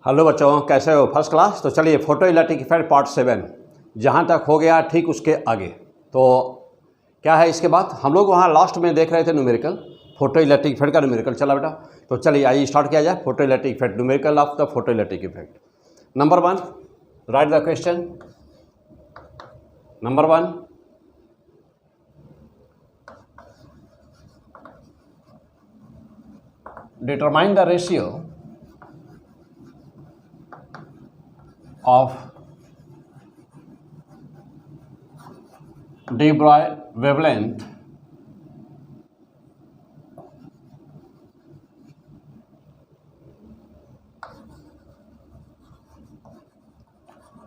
Hello बच्चों, कैसे हो? First class. तो चलिए फोटो इलेक्ट्रिक इफेक्ट पार्ट 7 जहाँ तक हो गया ठीक उसके आगे। तो क्या है इसके बाद हम लोग वहाँ लास्ट में देख रहे थे न्यूमेरिकल, फोटो इलेक्ट्रिक इफेक्ट का न्यूमेरिकल चला बेटा। तो चलिए आइए स्टार्ट किया जाए। Photo electric effect, numerical of the photo electric effect. Number 1, right the question. Number 1, determine the ratio of de Broglie wavelength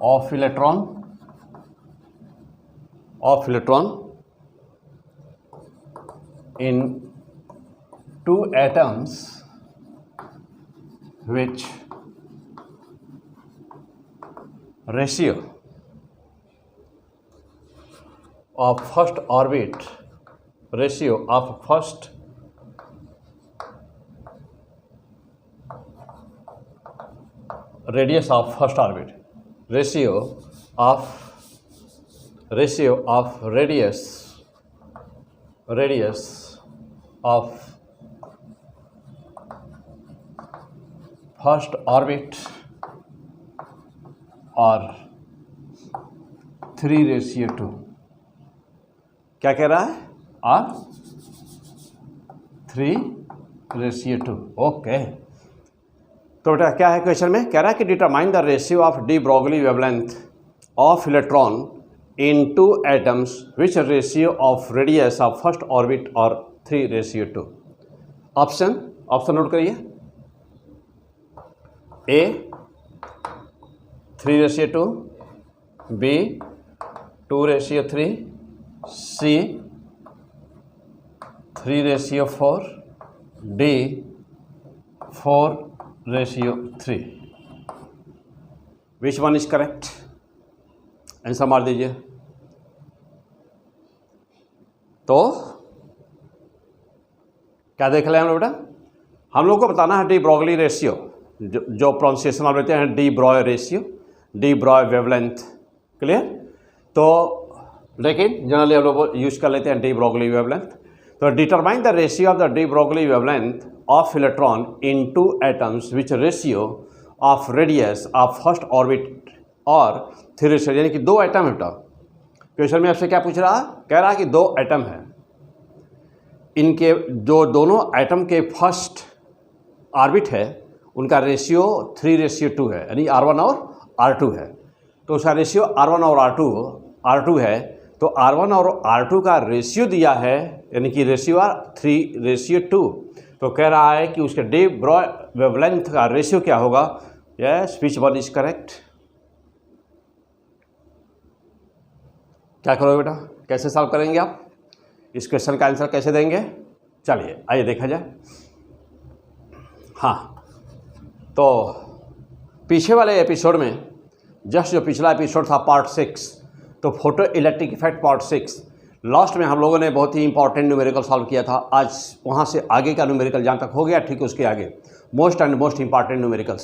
of electron in two atoms which ratio of first orbit radius of first orbit ratio of radius of first orbit और 3:2। क्या कह रहा है? और 3:2। Okay. तो बेटा क्या है क्वेश्चन में? कह रहा है कि determine the ratio of de Broglie wavelength of electron in two atoms which ratio of radius of first orbit और 3:2। ऑप्शन नोट करिए। A 3:2, B 2:3, C 3:4, D 4:3। Which one is correct? Answer मार दीजिए। तो क्या देख रहे हैं हम लोग बेटा? हम लोग को बताना है डी ब्रोगली रेशियो, जो प्रोनाउंसिएशन आप लेते हैं D Broglie ratio, D Broglie wavelength. Clear? तो लेकिन जनरली हम लोग यूज कर लेते हैं डी ब्रोगली वेवलेंथ। तो determine the ratio of the D Broglie wavelength of electron in two atoms which ratio of radius of first orbit और 3:2, यानी कि दो एटम है बेटा। क्वेश्चन में आपसे क्या पूछ रहा है? कह रहा है कि दो एटम है, इनके जो दोनों एटम के फर्स्ट ऑर्बिट है उनका रेशियो 3:2 है, यानी R1 और R2 है। तो उसका रेशियो R1 और R2 है। तो R1 और R2 का रेशियो दिया है, यानी कि रेशियो 3:2। तो कह रहा है कि उसके डी ब्रॉय वेवलेंथ का रेशियो क्या होगा? Yes, which one is correct? क्या करोगे बेटा? कैसे सॉल्व करेंगे आप? इस क्वेश्चन का आंसर कैसे देंगे? चलिए आइए देखा जाए। हाँ, तो पीछे वाले एपिसोड में जस्ट जो पिछला एपिसोड था पार्ट 6, तो photo electric effect part 6, last में हम लोगों ने बहुत ही इंपॉर्टेंट न्यूमेरिकल सॉल्व किया था। आज वहाँ से आगे का न्यूमेरिकल जहाँ तक हो गया ठीक उसके आगे most and most important numericals.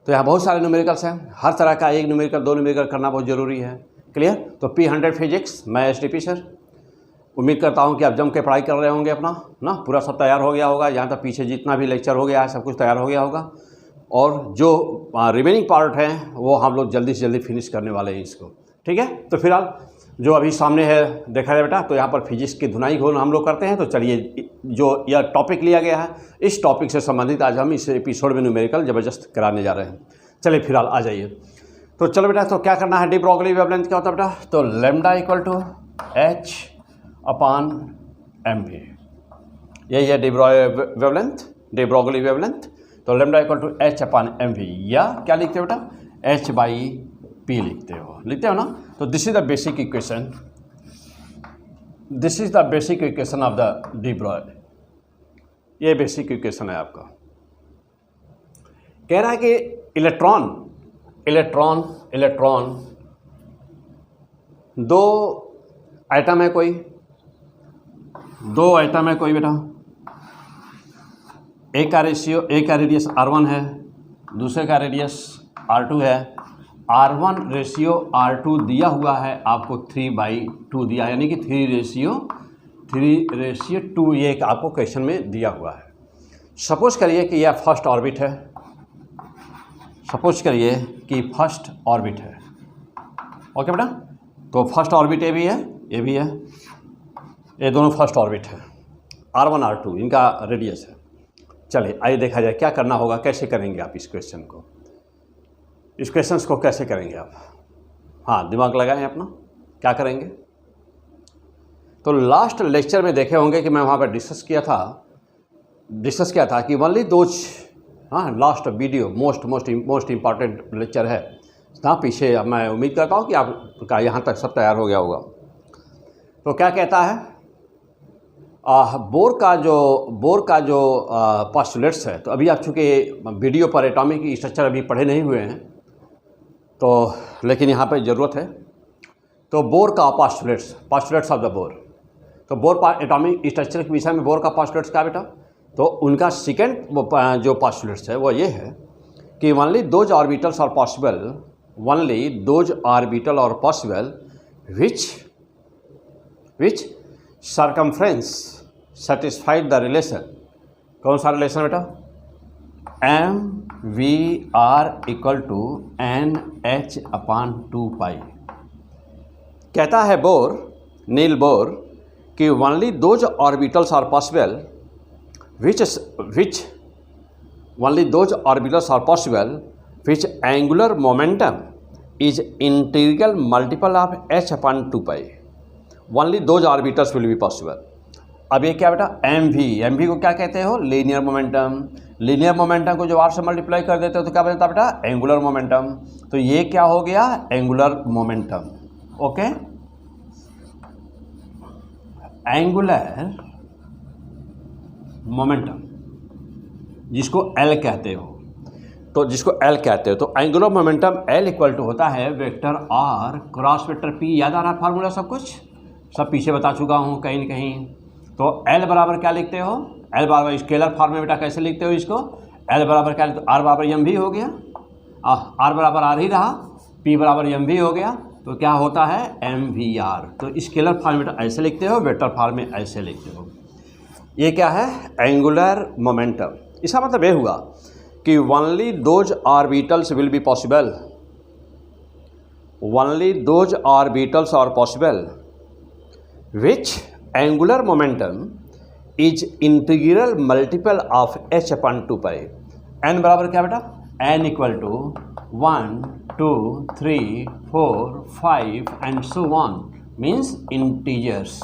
तो यहाँ बहुत सारे न्यूमेरिकल्स हैं, हर तरह का एक न्यूमेरिकल, दो न्यूमेरिकल करना बहुत ज़रूरी है। क्लियर? तो P100 फिजिक्स, मैं STP सर। उम्मीद करता हूँ कि आप जम के पढ़ाई कर रहे होंगे अपना ना, पूरा सब तैयार हो गया होगा। यहाँ तक पीछे जितना भी लेक्चर हो गया है सब कुछ तैयार हो गया होगा, और जो रिमेनिंग पार्ट है वो हम लोग जल्दी से जल्दी फिनिश करने वाले हैं इसको। ठीक है? तो फिलहाल जो अभी सामने है देखा जाए बेटा, तो यहाँ पर फिजिक्स की धुनाई घोल हम लोग करते हैं। तो चलिए, जो यह टॉपिक लिया गया है इस टॉपिक से संबंधित आज हम इस एपिसोड में न्यूमेरिकल ज़बरदस्त कराने जा रहे हैं। चलिए फिलहाल आ जाइए। तो चलो बेटा, तो क्या करना है? डी ब्रोगली वेवलेंथ क्या होता है बेटा? तो लैम्डा इक्वल टू H/mv, यही है डी ब्रोगली वेवलेंथ। तो लैम्डा इक्वल टू H/mv, या क्या लिखते हो बेटा? H/p लिखते हो ना। तो this is the basic equation of the D Broglie. ये बेसिक इक्वेशन है आपका। कह रहा है कि इलेक्ट्रॉन दो एटम है कोई बेटा, एक का रेडियस R1 है, दूसरे का रेडियस R2 है। R1 रेशियो R2 दिया हुआ है आपको 3/2 दिया है, यानी कि 3:2 ये एक आपको क्वेश्चन में दिया हुआ है। सपोज करिए कि यह फर्स्ट ऑर्बिट है, सपोज करिए कि फर्स्ट ऑर्बिट है। ओके बेटा, तो फर्स्ट ऑर्बिट ये भी है, ये भी है, ये दोनों फर्स्ट ऑर्बिट है, R1 R2 इनका रेडियस है। चलिए आइए देखा जाए क्या करना होगा, कैसे करेंगे आप इस क्वेश्चन को, इस क्वेश्चंस को कैसे करेंगे आप। हाँ, दिमाग लगाएं अपना, क्या करेंगे। तो लास्ट लेक्चर में देखे होंगे कि मैं वहाँ पर डिस्कस किया था कि ओनली दोज, हाँ last video most important lecture है ना पीछे। अब मैं उम्मीद करता हूँ कि आपका यहाँ तक सब तैयार हो गया होगा। तो क्या कहता है, बोर का जो पोस्टुलेट्स है, तो अभी आप चूँकि वीडियो पर एटॉमिक स्ट्रक्चर अभी पढ़े नहीं हुए हैं, तो लेकिन यहाँ पे ज़रूरत है। तो बोर का पोस्टुलेट्स ऑफ द बोर, तो बोर एटॉमिक स्ट्रक्चर के विषय में बोर का पोस्टुलेट्स क्या बेटा, तो उनका सेकेंड जो पोस्टुलेट्स है वो ये है कि only those orbitals are possible, only those orbital are possible which circumference satisfied the relation. कौन सा रिलेशन बेटा, MVR = NH/2π। कहता है नील बोर कि only those orbitals are possible which angular momentum is integral multiple of h/2π। Only those orbitals will be possible। अब ये क्या बेटा, MV को क्या कहते हो, लीनियर मोमेंटम। लीनियर मोमेंटम को जो R से मल्टीप्लाई कर देते हो तो क्या बनता बेटा, एंगुलर मोमेंटम। तो ये क्या हो गया, angular momentum. Okay, angular momentum जिसको L कहते हो, तो एंगुलर मोमेंटम L = होता है vector R cross vector P। याद आ रहा है फार्मूला, सब कुछ सब पीछे बता चुका हूँ कहीं न कहीं। तो L बराबर क्या लिखते हो, L बराबर स्केलर फॉर्म में बेटा कैसे लिखते हो इसको, L बराबर क्या लिखते हो, R बराबर mv हो गया, R बराबर R ही रहा, P बराबर mv हो गया, तो क्या होता है MVR। तो स्केलर फॉर्म में बेटा ऐसे लिखते हो, वेक्टर फॉर्म में ऐसे लिखते हो। ये क्या है, एंगुलर मोमेंटम। इसका मतलब ये हुआ कि only those orbitals will be possible, only those orbitals are possible which angular momentum is integral multiple of h/2π। n बराबर क्या बेटा, n = 1 2 3 4 5 and so on, means integers।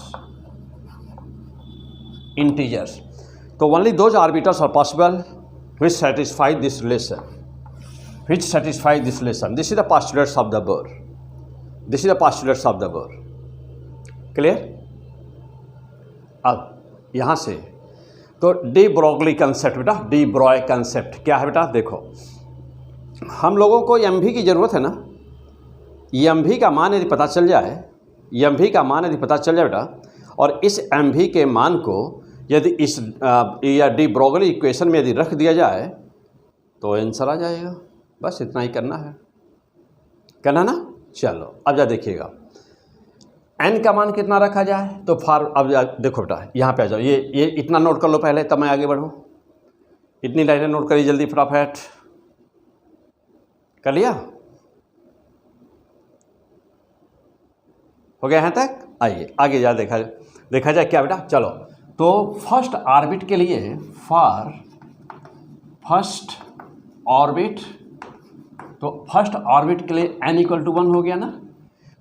तो only those orbitals are possible which satisfy this relation, This is the postulates of the Bohr। Clear. अब यहाँ से तो de Broglie concept बेटा, D Broglie concept क्या है बेटा, देखो हम लोगों को MV की ज़रूरत है ना। MV का मान यदि पता चल जाए, बेटा, और इस MV के मान को यदि इस या डी ब्रोगली इक्वेशन में यदि रख दिया जाए तो आंसर आ जाएगा। बस इतना ही करना ना। चलो अब जा देखिएगा n का मान कितना रखा जाए, तो अब देखो बेटा यहाँ पे आ जाओ, ये इतना नोट कर लो पहले, तब मैं आगे बढ़ूँ। इतनी लाइनें नोट करिए जल्दी फटाफट, कर लिया, हो गया यहाँ तक। आइए आगे जा देखा जाए क्या बेटा। चलो तो फर्स्ट ऑर्बिट के लिए, फॉर फर्स्ट ऑर्बिट के लिए n = 1 हो गया ना।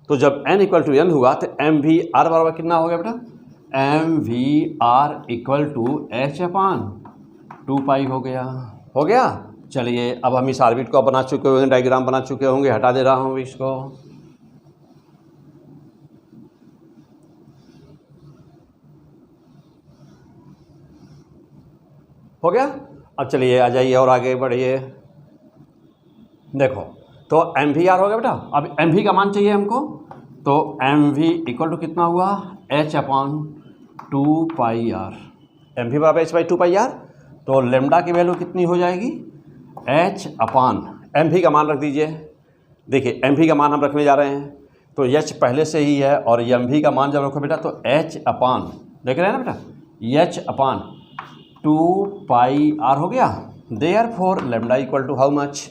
तो जब n = n हुआ तो MVR बराबर कितना हो गया बेटा, MVR = h/2π हो गया। चलिए अब हम इस ऑर्बिट को बना चुके होंगे, डायग्राम बना चुके होंगे, हटा दे रहा हूँ इसको। हो गया। अब चलिए आ जाइए और आगे बढ़िए। देखो तो MVR हो गया बेटा। अब MV का मान चाहिए हमको, तो MV = कितना हुआ, h/2πr। MV बराबर h/2πr। तो लेमडा की वैल्यू कितनी हो जाएगी, h अपान एम भी का मान रख दीजिए। देखिए एम भी का मान हम रखने जा रहे हैं, तो h पहले से ही है और एम भी का मान जब रखो बेटा तो h अपान, देख रहे हैं ना बेटा, h अपान 2πr हो गया। Therefore lambda equal to how much,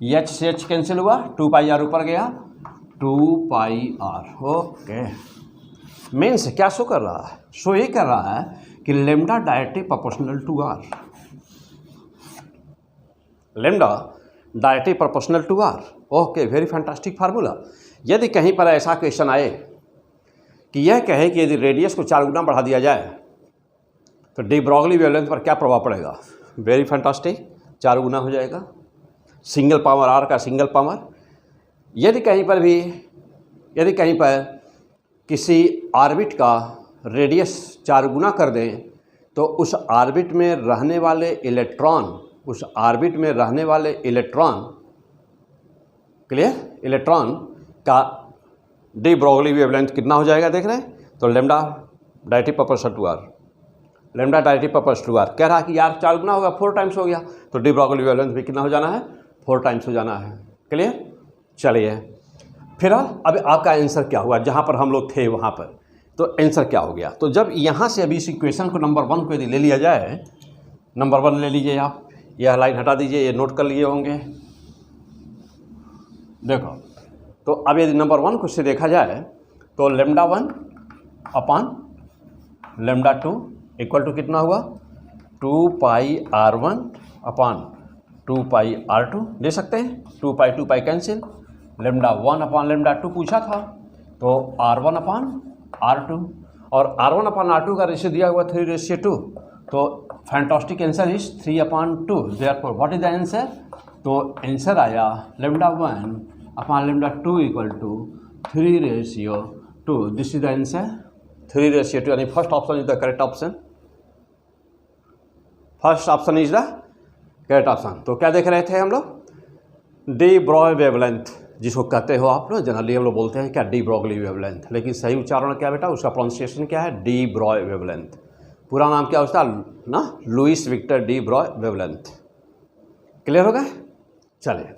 h से h कैंसिल हुआ, 2πr ऊपर गया, 2πr। ओके, मीन्स क्या शो कर रहा है, शो ये कर रहा है कि lambda directly proportional to r, lambda directly proportional to r। Okay, very fantastic formula. यदि कहीं पर ऐसा क्वेश्चन आए कि यह कहे कि यदि रेडियस को 4 गुना बढ़ा दिया जाए तो डी ब्रॉगली वेवलेंथ पर क्या प्रभाव पड़ेगा, वेरी फैंटास्टिक, 4 गुना हो जाएगा, सिंगल पावर r का सिंगल पावर। यदि कहीं पर किसी ऑर्बिट का रेडियस 4 गुना कर दें तो उस ऑर्बिट में रहने वाले इलेक्ट्रॉन, क्लियर, इलेक्ट्रॉन का डी ब्रॉगली वेवलेंथ कितना हो जाएगा, देख रहे हैं। तो lambda directly proportional to r, lambda directly proportional to r कह रहा है कि यार 4 गुना होगा, 4 टाइम्स हो गया, तो डी ब्रॉगली वेवलेंथ भी कितना हो जाना है, 4 टाइम्स हो जाना है। क्लियर, चलिए फिर अब आपका आंसर क्या हुआ, जहाँ पर हम लोग थे वहाँ पर, तो आंसर क्या हो गया। तो जब यहाँ से अभी इस इक्वेशन को नंबर 1 को यदि ले लिया जाए, नंबर 1 ले लीजिए आप, यह लाइन हटा दीजिए, ये नोट कर लिए होंगे, देखो। तो अब यदि नंबर 1 को से देखा जाए तो lambda 1 upon lambda 2 equal to कितना हुआ, 2πr1 अपान 2πr2 ले सकते हैं, 2π कैंसिल, लेमडा 1 अपान लेमडा 2 पूछा था, तो r1 अपान r2, और r1 अपान r2 का रेशियो दिया हुआ 3:2, तो fantastic answer is 3/2। Therefore what is the answer, तो आंसर आया lambda 1 upon lambda 2 equal to 3:2। This is the answer, 3:2, यानी first option is the correct option, first option is the correct option. तो क्या देख रहे थे हम लोग, डी ब्रॉय वेवलेंथ जिसको कहते हो आप लोग, जनरली हम लोग बोलते हैं क्या, डी ब्रॉगली वेवलेंथ, लेकिन सही उच्चारण क्या बेटा, उसका प्रोनाउंसिएशन क्या है, डी ब्रॉय वेवलेंथ। पूरा नाम क्या होता है ना, Louis Victor de Broglie wavelength. Clear हो गए, चलिए।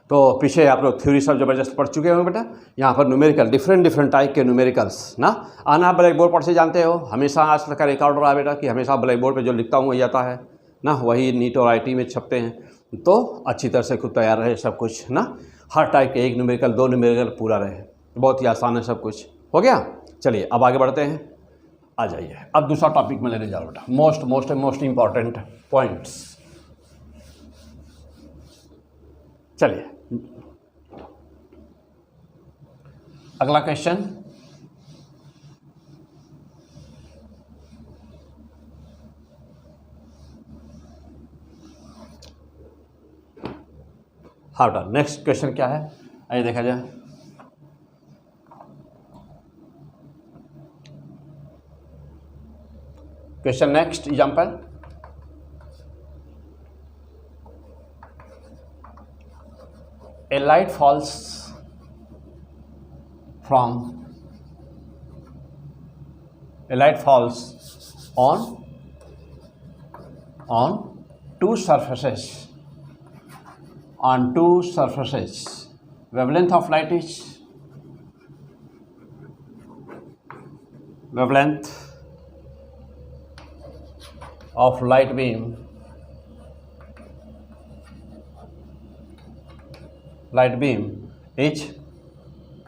तो पीछे आप लोग थ्योरी सब जबरदस्त पढ़ चुके होंगे बेटा, यहाँ पर न्यूमेरिकल डिफरेंट टाइप के न्यूमेरिकल्स ना आना, ब्लैक बोर्ड पर से जानते हो, हमेशा आज तक का रिकॉर्ड रहा बेटा कि हमेशा ब्लैक बोर्ड पे जो लिखता हूँ वही आता है ना, वही नीट और IT में छपते हैं, तो अच्छी तरह से खुद तैयार रहे सब कुछ ना, हर टाइप के 1 न्यूमेरिकल 2 न्यूमेरिकल पूरा रहे, बहुत ही आसान है सब कुछ, हो गया। चलिए अब आगे बढ़ते हैं, आ जाइए। अब दूसरा टॉपिक में लेने जा रहा हूँ बेटा, मोस्ट इंपॉर्टेंट पॉइंट्स। चलिए अगला क्वेश्चन, हाँ बेटा नेक्स्ट क्वेश्चन क्या है, आइए देखा जाए। Question next example, a light falls on two surfaces, wavelength of light is light beam is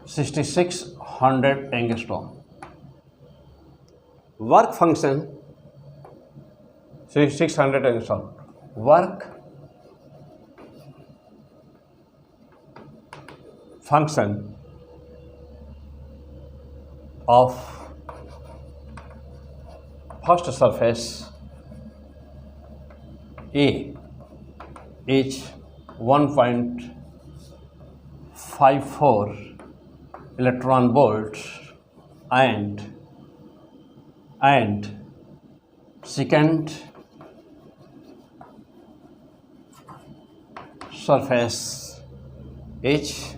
6600 angstrom. Work function 6600 angstrom. Work function of first surface A is 1.54 electron volts and second surface is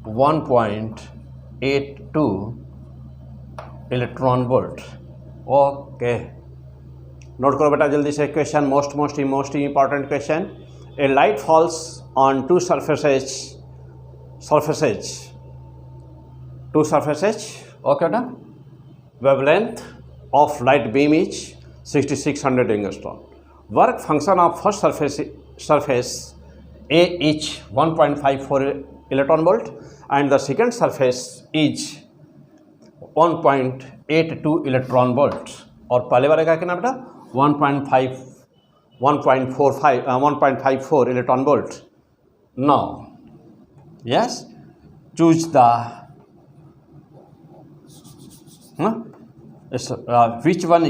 1.82 electron volt. Okay, note करो बेटा जल्दी से question, most important question. A light falls on two surfaces, okay बेटा। Wavelength of light beam is 6600 angstrom. Work function of first surface A is 1.54 electron volt and the second surface is 1.82 electron volt। और पहले वाले का कितना बेटा 1.54 electron volt। Now yes, choose the which one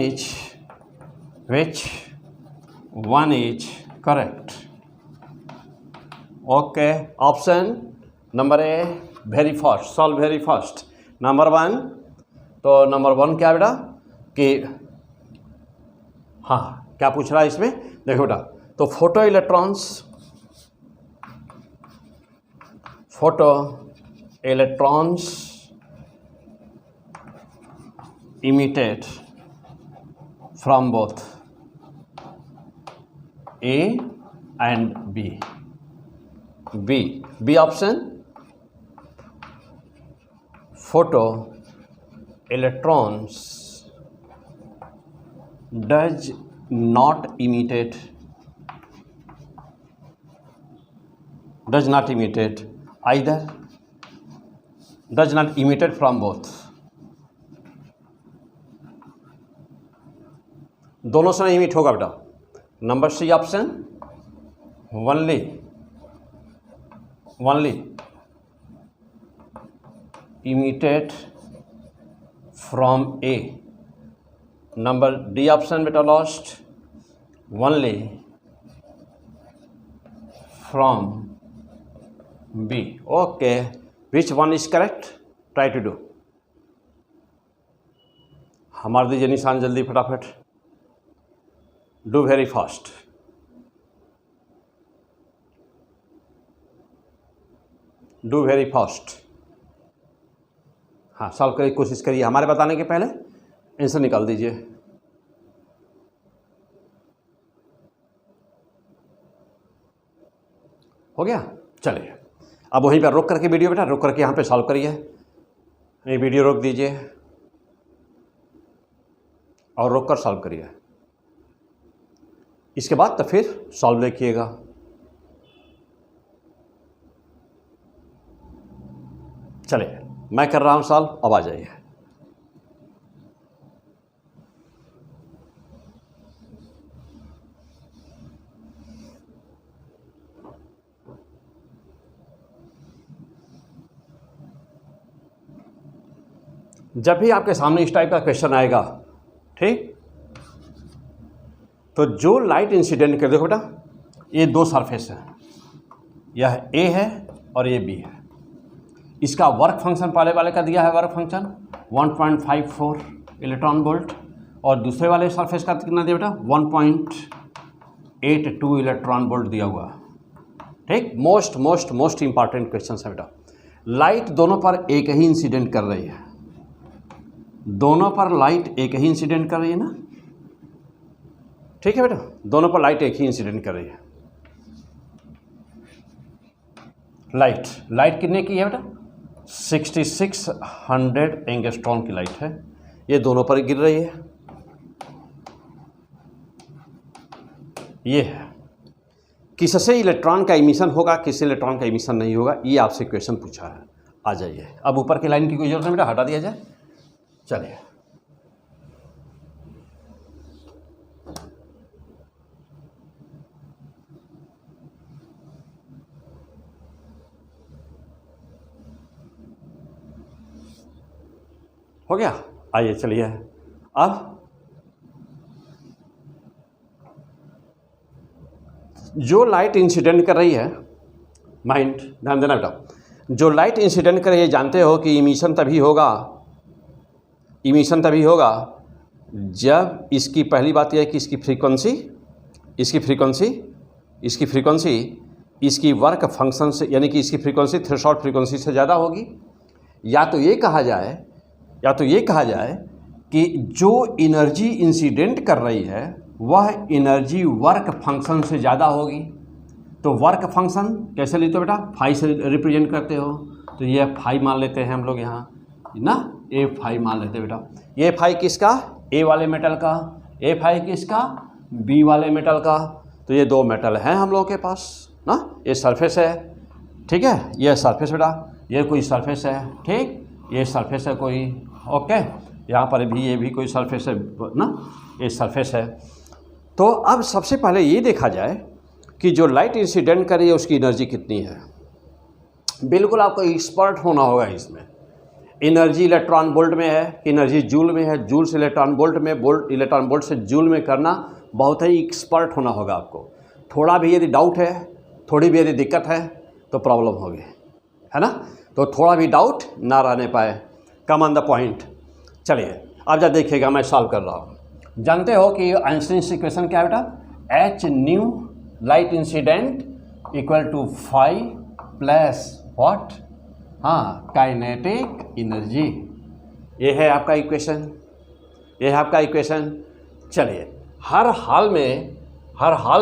is correct। Okay, option number a very first, solve very first. Number 1, तो number 1 क्या बेटा कि हाँ क्या पूछ रहा है इसमें, देखो बेटा, तो photo electrons emitted from both A and B option, photo electrons does not imitate either, does not imitate from both, दोनों से इमिट होगा बेटा। Number C option, only emitted from A. Number D option बेटा lost, only from B. Okay, which one is correct, try to do. हमारे दीजिए निशान जल्दी फटाफट, do very fast. Do very fast. हाँ, सॉल्व करने की कोशिश करिए, हमारे बताने के पहले आंसर निकाल दीजिए। हो गया, चलिए अब वहीं पर रोक करके वीडियो बेटा, रोक करके यहाँ पे सॉल्व करिए। ये वीडियो रोक दीजिए और रोक कर सॉल्व करिए। इसके बाद तो फिर सॉल्व लिखिएगा। चलिए मैं कर रहा हूं सॉल्व, अब आ जाइए। जब भी आपके सामने इस टाइप का क्वेश्चन आएगा, ठीक, तो जो लाइट इंसिडेंट कर, देखो बेटा ये दो सरफेस है, यह ए है और ये बी है। इसका वर्क फंक्शन पहले वाले का दिया है, वर्क फंक्शन 1.54 इलेक्ट्रॉन वोल्ट, और दूसरे वाले सरफेस का कितना दिया बेटा 1.82 इलेक्ट्रॉन वोल्ट दिया हुआ। ठीक, मोस्ट इंपॉर्टेंट क्वेश्चन है बेटा। लाइट दोनों पर एक ही इंसिडेंट कर रही है, दोनों पर लाइट एक ही इंसिडेंट कर रही है ना, ठीक है बेटा, दोनों पर लाइट एक ही इंसिडेंट कर रही है। लाइट कितने की है बेटा 6600 एंगस्ट्रॉम की लाइट है, ये दोनों पर गिर रही है। ये है किससे इलेक्ट्रॉन का इमिशन होगा, किससे इलेक्ट्रॉन का इमिशन नहीं होगा, ये आपसे क्वेश्चन पूछा है। आ जाइए, अब ऊपर की लाइन की कोई जरूरत नहीं बेटा, हटा दिया जाए। चलिए हो गया, आइए चलिए अब जो लाइट इंसिडेंट कर रही है, माइंड ध्यान देना बेटा, जो लाइट इंसिडेंट कर रही है, जानते हो कि इमिशन तभी होगा जब इसकी पहली बात यह है कि इसकी फ्रीक्वेंसी इसकी वर्क फंक्शन से, यानी कि इसकी फ्रीक्वेंसी थ्रेशोल्ड फ्रीक्वेंसी से ज़्यादा होगी, या तो ये कहा जाए कि जो एनर्जी इंसिडेंट कर रही है वह एनर्जी वर्क फंक्शन से ज़्यादा होगी। तो वर्क फंक्शन कैसे लेते हो बेटा, फाई से रिप्रेजेंट करते हो, तो ये फाई मान लेते हैं हम लोग यहाँ ना, ए फाई मान लेते हैं बेटा। ये फाई किसका, ए वाले मेटल का, ए फाई किसका, बी वाले मेटल का। तो ये दो मेटल हैं हम लोगों के पास ना, ये सरफेस है, ठीक है, ये सरफेस बेटा, ये कोई सरफेस है, ठीक, ये सरफेस है कोई, ओके, यहाँ पर भी ये भी कोई सरफेस है ना, ये सरफेस है। तो अब सबसे पहले ये देखा जाए कि जो लाइट इंसिडेंट कर रही है उसकी एनर्जी कितनी है। बिल्कुल आपको एक्सपर्ट होना होगा इसमें। एनर्जी इलेक्ट्रॉन वोल्ट में है, एनर्जी जूल में है, जूल से इलेक्ट्रॉन वोल्ट में, वोल्ट इलेक्ट्रॉन वोल्ट से जूल में करना बहुत ही एक्सपर्ट होना होगा आपको। थोड़ा भी यदि डाउट है, थोड़ी भी यदि दिक्कत है तो प्रॉब्लम होगी, है ना। तो थोड़ा भी डाउट ना रहने पाए, कम ऑन द पॉइंट। चलिए अब जब देखिएगा मैं सॉल्व कर रहा हूँ। जानते हो कि आइंस्टाइन इक्वेशन क्या है बेटा, H nu light incident equal to phi plus what, हाँ, काइनेटिक एनर्जी। ये है आपका इक्वेशन, ये है आपका इक्वेशन। चलिए हर हाल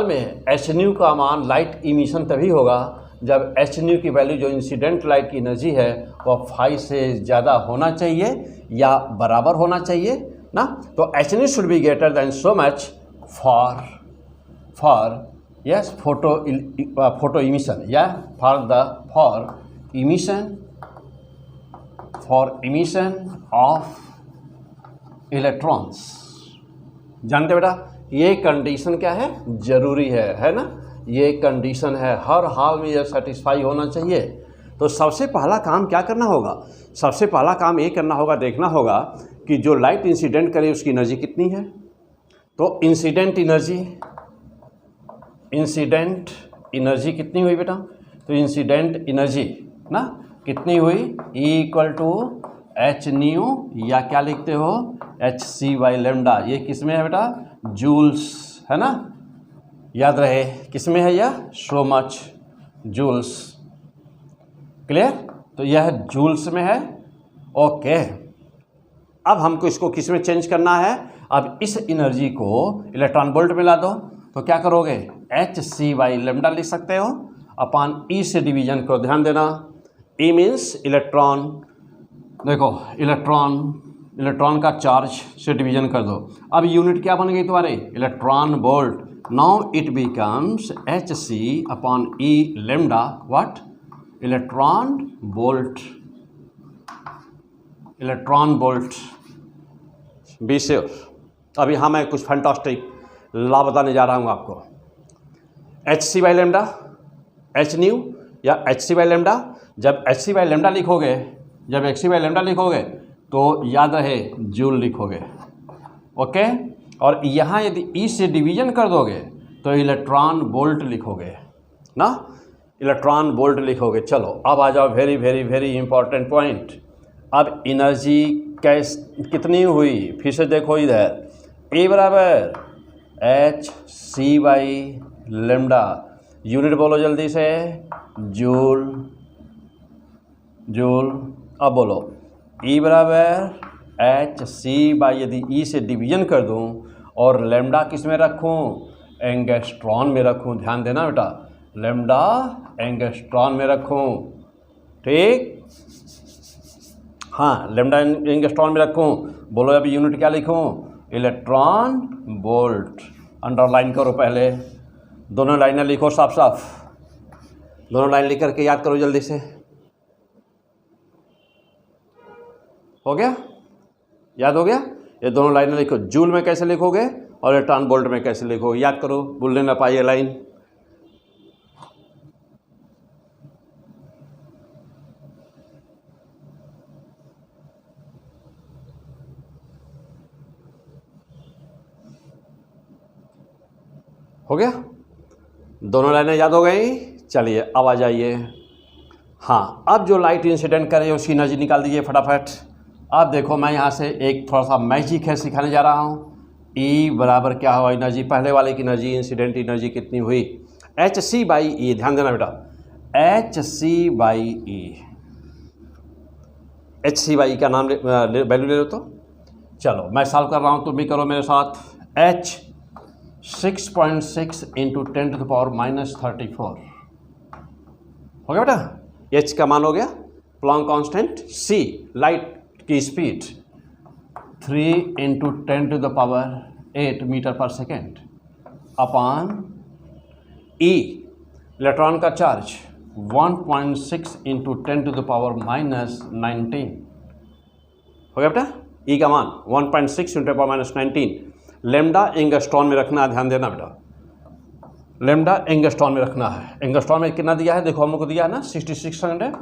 में एच न्यू का मान लाइट इमिशन तभी होगा जब एच न्यू की वैल्यू जो इंसिडेंट लाइट की एनर्जी है वह फाई से ज़्यादा होना चाहिए या बराबर होना चाहिए ना। तो H nu should be greater than so much for yes photo emission या फॉर इमिशन ऑफ इलेक्ट्रॉन्स। जानते बेटा ये कंडीशन क्या है, ज़रूरी है ना, ये कंडीशन है, हर हाल में ये सेटिस्फाई होना चाहिए। तो सबसे पहला काम क्या करना होगा, सबसे पहला काम ये करना होगा, देखना होगा कि जो लाइट इंसिडेंट करे उसकी एनर्जी कितनी है। तो इंसिडेंट एनर्जी कितनी हुई बेटा, तो इंसिडेंट एनर्जी ना कितनी हुई, E equal to H nu या क्या लिखते हो, एच सी बाई लेमडा। ये किस में है बेटा, जूल्स, है ना, याद रहे किस में है यह, सो मच जूल्स, क्लियर। तो यह जूल्स में है, ओके। अब हमको इसको किस में चेंज करना है, अब इस एनर्जी को इलेक्ट्रॉन वोल्ट में ला दो, तो क्या करोगे, एच सी बाई लेमडा लिख सकते हो, अपान ई से डिवीजन करो। ध्यान देना, ई मीन्स इलेक्ट्रॉन, देखो इलेक्ट्रॉन का चार्ज से डिवीजन कर दो। अब यूनिट क्या बन गई तुम्हारे, electron volt. Now it becomes H C upon E lambda what, electron volt. Be sure. अब यहाँ मैं कुछ फैंटास्टिक लॉ बताने जा रहा हूँ आपको। H C by lambda, H nu या एच सी बाई लेमडा। जब एच सी बाई लेमडा लिखोगे तो याद रहे जूल लिखोगे, ओके। और यहाँ यदि ई से डिवीजन कर दोगे तो इलेक्ट्रॉन वोल्ट लिखोगे ना, इलेक्ट्रॉन वोल्ट लिखोगे। चलो अब आ जाओ very very very important point. अब एनर्जी कितनी हुई, फिर से देखो इधर, ए बराबर H C by lambda, unit बोलो जल्दी से, जूल। अब बोलो ई बराबर एच सी बाई, यदि ई से डिवीजन कर दूं और लेमडा किस में रखूं, एंगस्ट्रॉन में रखूं। ध्यान देना बेटा, लेमडा एंगस्ट्रॉन में रखूं, ठीक, हाँ, लेमडा एंगस्ट्रॉन में रखूं। बोलो अभी यूनिट क्या लिखूं, इलेक्ट्रॉन वोल्ट। अंडरलाइन करो पहले, दोनों लाइनें लिखो साफ साफ, दोनों लाइन लिख करके याद करो जल्दी से। हो गया, याद हो गया। ये दोनों लाइनें लिखो, जूल में कैसे लिखोगे और इलेक्ट्रॉन वोल्ट में कैसे लिखोगे, याद करो, भूलने ना पाइए लाइन। हो गया, दोनों लाइनें याद हो गई। चलिए अब आ जाइए, हाँ, अब जो लाइट इंसिडेंट करे उसकी एनर्जी निकाल दीजिए फटाफट। अब देखो मैं यहाँ से एक थोड़ा सा मैजिक है सिखाने जा रहा हूँ। ई बराबर क्या हुआ, एनर्जी पहले वाले की एनर्जी, इंसिडेंट एनर्जी कितनी हुई, एच सी बाई ई। ध्यान देना बेटा, H C by E, H C by का नाम वैल्यू ले लो। तो चलो मैं सॉल्व कर रहा हूँ, तुम भी करो मेरे साथ। h 6.6 इंटू 10⁻34 हो गया बेटा। h का मान हो गया प्लैंक कांस्टेंट, c लाइट की स्पीड 3 इंटू 10⁸ मीटर पर सेकेंड अपान e इलेक्ट्रॉन का चार्ज 1.6 इंटू 10⁻19 हो गया बेटा। ई का मान 1.6 इंटू 10⁻19। लेमडा एंगस्ट्रॉन में रखना है, ध्यान देना बेटा, लेमडा एंगस्ट्रॉन में रखना है। एंगस्ट्रॉन में कितना दिया है देखो, हम लोग को दिया है ना 6600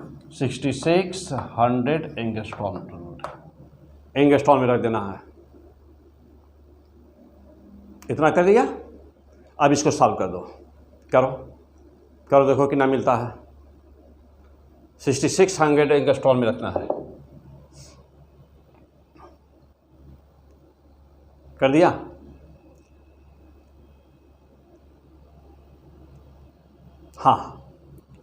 एंगस्ट्रॉन में रख देना है। इतना कर दिया। अब इसको सॉल्व कर दो, करो करो, देखो कितना मिलता है। 6600 एंगस्ट्रॉन में रखना है। कर दिया। हाँ,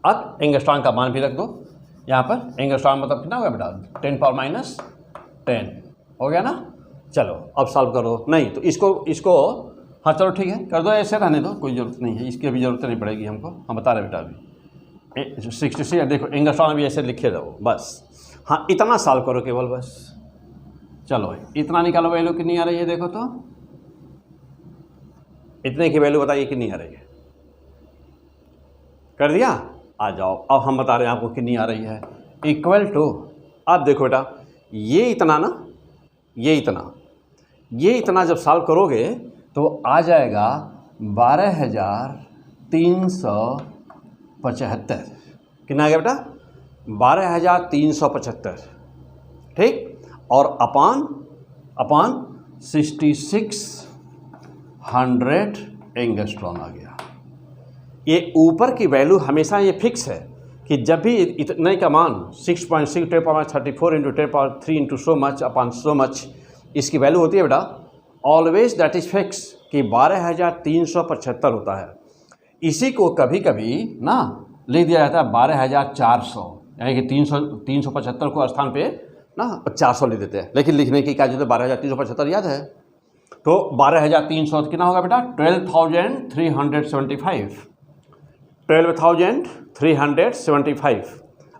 अब एंगस्ट्रॉन का मान भी रख दो यहाँ पर। एंगस्ट्रॉन मतलब कितना हो गया बेटा, 10⁻10 हो गया ना। चलो अब सॉल्व करो। नहीं तो इसको हाँ चलो ठीक है कर दो, ऐसे रहने दो, कोई ज़रूरत नहीं है, इसकी अभी ज़रूरत नहीं पड़ेगी हमको। हम बता रहे बेटा अभी 66 देखो एंगस्ट्रॉन भी ऐसे लिखे रहो बस। हाँ इतना सॉल्व करो केवल बस। चलो इतना निकालो, वैल्यू कितनी आ रही है देखो तो, इतने की वैल्यू बताइए कितनी आ रही है। कर दिया। आ जाओ अब हम बता रहे हैं आपको कितनी आ रही है। इक्वल टू, अब देखो बेटा ये इतना ना, ये इतना जब सॉल्व करोगे तो आ जाएगा 12,375। कितना आ गया बेटा, 12,375 ठीक। और अपान 6600 एंगस्ट्रॉन आ गया। ये ऊपर की वैल्यू हमेशा ये फिक्स है कि जब भी इतने का मान 6.6 10⁻34 into 10⁻3 into so much upon so much इसकी वैल्यू होती है बेटा, ऑलवेज दैट इज फिक्स कि 12,375 होता है। इसी को कभी कभी ना लिख दिया जाता है 12,400, यानी कि 375 को स्थान पे ना 400 लिख देते हैं, लेकिन लिखने की क्या जरूरत है, 12,375 याद है। तो 12,300 कितना होगा बेटा, 12,375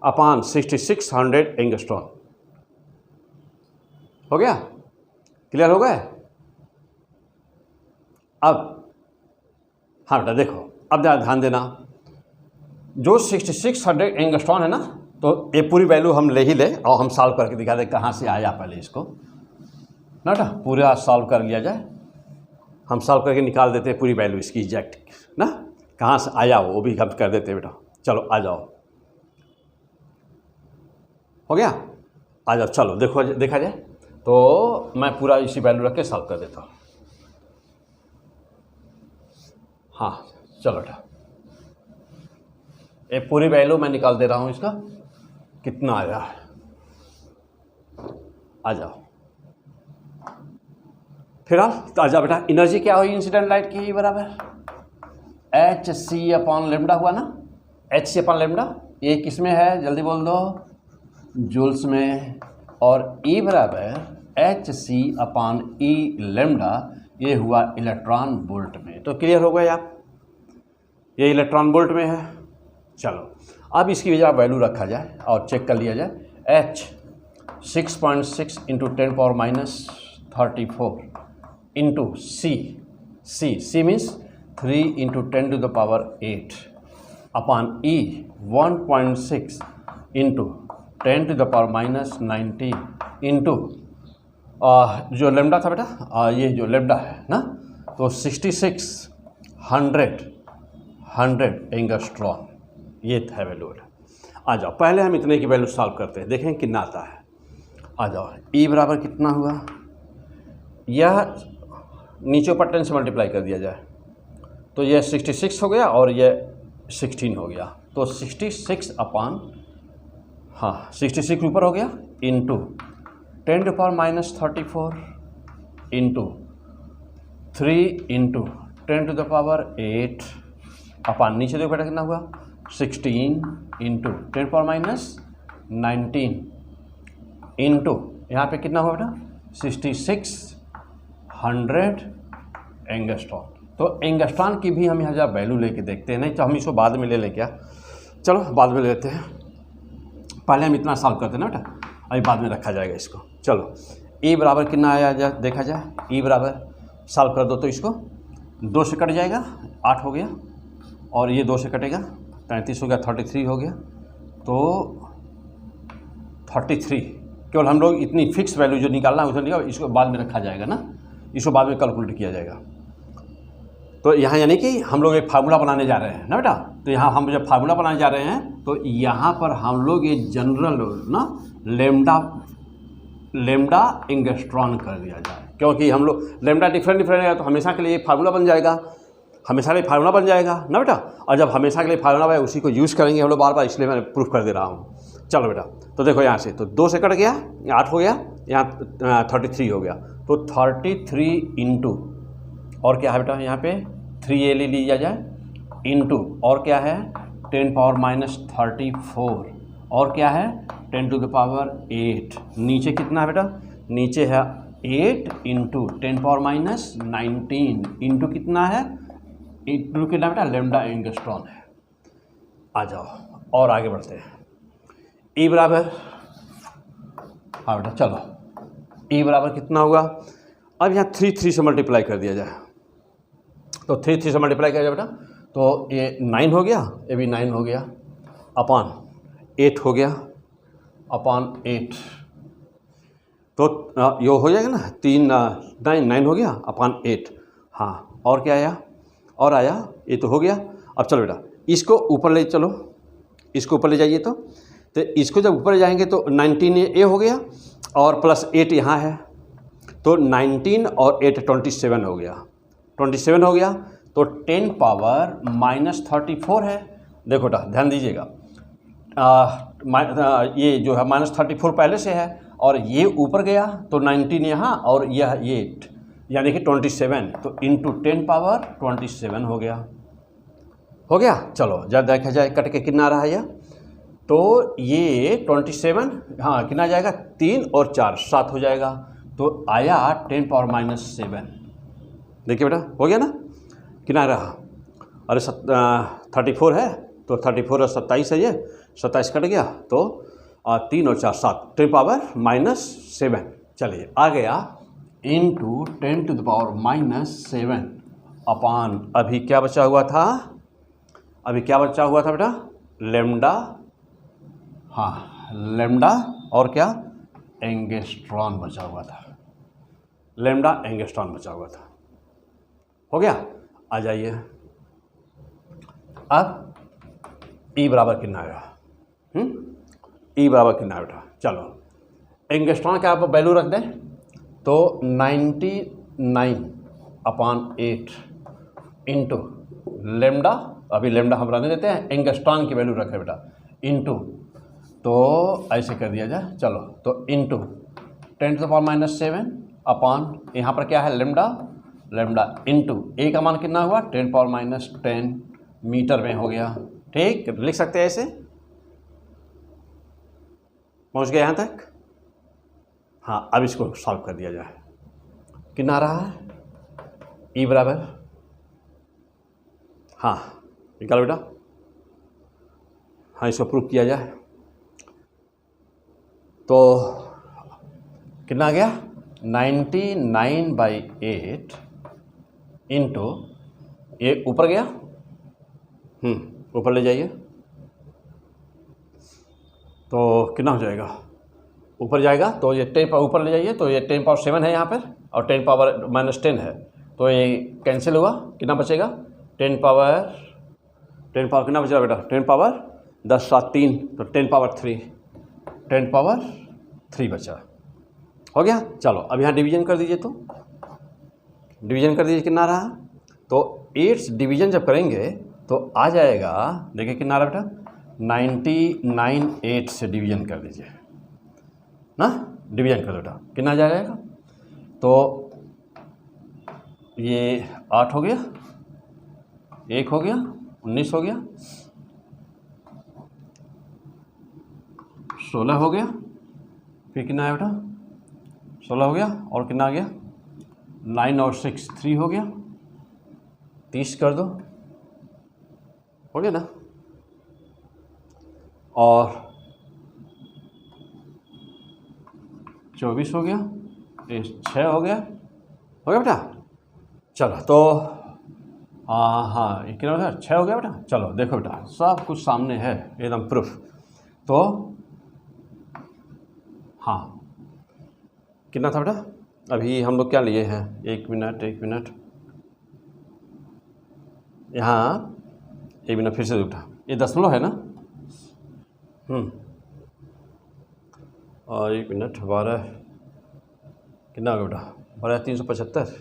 अपान 6600 एंगस्ट्रॉन हो गया। क्लियर हो गया। अब हाँ बेटा देखो, अब ध्यान देना, जो 6600 एंगस्ट्रॉन है ना, तो ये पूरी वैल्यू हम ले ही ले और हम सॉल्व करके दिखा दे कहाँ से आया। पहले इसको ना बेटा पूरा सॉल्व कर लिया जाए, हम सॉल्व करके निकाल देते हैं पूरी वैल्यू इसकी एग्जैक्ट ना, कहाँ से आया वो भी हम कर देते हैं बेटा। चलो आ जाओ, हो गया। आ जाओ चलो देखो, देखा जाए तो मैं पूरा इसी वैल्यू रख के सॉल्व कर देता हूँ। हाँ चलो बेटा, ये पूरी वैल्यू मैं निकाल दे रहा हूँ, इसका कितना आया है। आ जाओ फिलहाल तो आ जाओ बेटा। एनर्जी क्या हुई इंसिडेंट लाइट की, बराबर hc अपॉन लेमडा हुआ ना, hc अपॉन लेमडा। ये किस में है जल्दी बोल दो, जूल्स में। और E बराबर hc अपॉन e लेमडा, ये हुआ इलेक्ट्रॉन वोल्ट में। तो क्लियर हो गए आप, ये इलेक्ट्रॉन वोल्ट में है। चलो अब इसकी वजह वैल्यू रखा जाए और चेक कर लिया जाए। h 6.6 into 10⁻34 into c means 3 into 10⁸ अपान e 1.6 इंटू 10⁻19 इंटू जो लेमडा था बेटा, ये जो लेमडा है ना, तो 6600 एंगस्ट्रॉन, ये था वैल्यू। आ जाओ पहले हम इतने की वैल्यू सॉल्व करते हैं, देखें कितना आता है। आ जाओ E बराबर कितना हुआ, यह नीचे ऊपर 10 से मल्टीप्लाई कर दिया जाए तो यह 66 हो गया और यह 16 हो गया। तो 66 अपान, हाँ 66 ऊपर हो गया, इंटू 10⁻34 इंटू 3 इंटू 10⁸ अपान नीचे देखो बेटा कितना हुआ, 16 इंटू 10⁻19 इंटू यहाँ पे कितना हुआ बेटा 6600 एंगस्ट्रॉन। तो एंगस्ट्रॉन की भी हम यहाँ जरा वैल्यू लेके देखते हैं, नहीं तो हम इसको बाद में ले लें क्या? चलो बाद में ले लेते हैं, पहले हम इतना सॉल्व करते हैं ना बेटा, अभी बाद में रखा जाएगा इसको। चलो e बराबर कितना आया जा देखा जाए। e बराबर सॉल्व कर दो तो इसको 2 से कट जाएगा, 8 हो गया, और ये 2 से कटेगा 33 हो गया, 33 हो गया। तो 33 केवल हम लोग इतनी फिक्स वैल्यू जो निकालना है उसे निकाल, इसको बाद में रखा जाएगा ना, इसको बाद में कैलकुलेट किया जाएगा। तो यहाँ यानी कि हम लोग एक फार्मूला बनाने जा रहे हैं ना बेटा, तो यहाँ हम जब फार्मूला बनाने जा रहे हैं तो यहाँ पर हम लोग ये जनरल ना लेमडा एंगस्ट्रॉन कर दिया जाए, क्योंकि हम लोग लेमडा डिफरेंट है तो हमेशा के लिए फार्मूला बन जाएगा, हमेशा के लिए फार्मूला बन जाएगा ना बेटा। और जब हमेशा के लिए फार्मूला है उसी को यूज़ करेंगे हम लोग बार बार, इसलिए मैं प्रूफ कर दे रहा हूँ। चलो बेटा, तो देखो यहाँ से तो 2 से कट गया, 8 हो गया, यहाँ 33 हो गया। तो 33 इंटू और क्या है बेटा, यहाँ पे 3a ले लिया जाए, इंटू और क्या है 10⁻34 और क्या है 10�8। नीचे कितना है बेटा, नीचे है 8 इंटू 10⁻19 इंटू कितना है, इंटू कितना बेटा लेमडा एंगस्ट्रॉन है। आ जाओ और आगे बढ़ते हैं। e बराबर, हाँ बेटा चलो e बराबर कितना होगा, अब यहाँ 3 से मल्टीप्लाई कर दिया जाए, तो 3 से मल्टीप्लाई किया जाए बेटा, तो ये 9 हो गया, ये भी 9 हो गया, अपॉन 8 हो गया, अपॉन 8। तो यो हो जाएगा ना 9 हो गया अपॉन 8। हाँ और क्या आया, और आया, ये तो हो गया। अब चलो बेटा इसको ऊपर ले चलो, इसको ऊपर ले जाइए, तो इसको जब ऊपर ले जाएंगे तो 19 ये हो गया और प्लस 8 यहाँ है, तो 19 और 8 27 हो गया, 27 हो गया। तो 10⁻34 है। देखो बेटा ध्यान दीजिएगा, ये जो है -34 पहले से है और ये ऊपर गया तो 19 यहाँ और यह 8 यानी कि 27, तो इंटू 10⁻27 हो गया, हो गया। चलो जब देखा जाए कट के कितना रहा यह, तो ये 27 हाँ कितना जाएगा, 3 और 4 7 हो जाएगा, तो आया 10⁻7। देखिए बेटा हो गया ना, कितना रहा, अरे 34 है तो 34 और 27 है, ये 27 कट गया, तो 3 और 4 7 10⁻7। चलिए आ गया इंटू 10⁻7 अपॉन, अभी क्या बचा हुआ था, अभी क्या बचा हुआ था बेटा, लेमडा, हाँ लेमडा और क्या एंगस्ट्रॉन बचा हुआ था, लेमडा एंगस्ट्रॉन बचा हुआ था, हो गया। आ जाइए अब e बराबर कितना आएगा, e बराबर कितना है बेटा, चलो एंगस्ट्रॉन का आप वैल्यू रख दें, तो 99/8 इंटू लेमडा, अभी लेमडा हम रहने देते हैं, एंगस्ट्रॉन की वैल्यू रखें बेटा, इंटू, तो ऐसे कर दिया जाए, चलो तो इंटू 10⁻7 अपॉन, यहाँ पर क्या है लेमडा, लेमडा इंटू ए का मान कितना हुआ 10⁻10 मीटर में हो गया, ठीक, लिख सकते हैं ऐसे, पहुँच गए यहाँ तक। हाँ अब इसको सॉल्व कर दिया जाए, कितना रहा है e बराबर, हाँ निकालो बेटा, हाँ इसको प्रूफ किया जाए, तो कितना आ गया 99/8 इंटू, ये ऊपर गया, ऊपर ले जाइए, तो कितना हो जाएगा, ऊपर जाएगा तो ये 10 पावर ऊपर ले जाइए, तो ये 10⁻7 है यहाँ पर और 10⁻−10 है, तो ये कैंसिल हुआ, कितना बचेगा 10 पावर कितना बचेगा बेटा, 10 पावर 10 7 3, तो 10⁻3 बचा, हो गया। चलो अब यहाँ डिवीजन कर दीजिए, तो डिवीजन कर दीजिए, कितना रहा, तो 8 डिवीजन जब करेंगे तो आ जाएगा, देखिए कितना रहा बेटा 99/8 से डिवीजन कर दीजिए ना, डिवीजन कर बेटा, कितना जाएगा, तो ये 8 हो गया, 1 हो गया, 19 हो गया, 16 हो गया, फिर कितना है बेटा 16 हो गया, और कितना आ गया 9 और 6 3 हो गया, 30 कर दो, हो गया ना, और 24 हो गया, 6 हो गया बेटा। चलो तो हाँ ये कितना हो गया 6 हो गया बेटा। चलो देखो बेटा सब कुछ सामने है एकदम प्रूफ। तो हाँ कितना था बेटा, अभी हम लोग क्या लिए हैं, एक मिनट यहाँ, एक मिनट फिर से उठा, ये दशमलव है ना, और 1 मिनट 12 कितना होगा बेटा, 12,375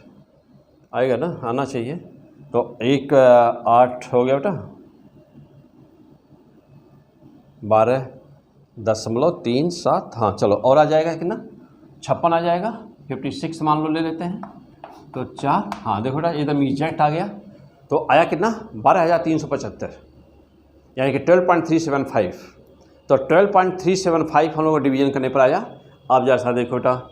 आएगा ना, आना चाहिए। तो 8 हो गया बेटा, 12.37, हाँ चलो और आ जाएगा कितना 56 आ जाएगा, 56 मान लो ले लेते हैं, तो 4, हाँ देखो बेटा एकदम एग्जैक्ट आ गया। तो आया कितना 12,375 यानी कि 12.375। तो 12.375 हम लोग को डिवीजन करने पर आया। अब जैसा देखो बेटा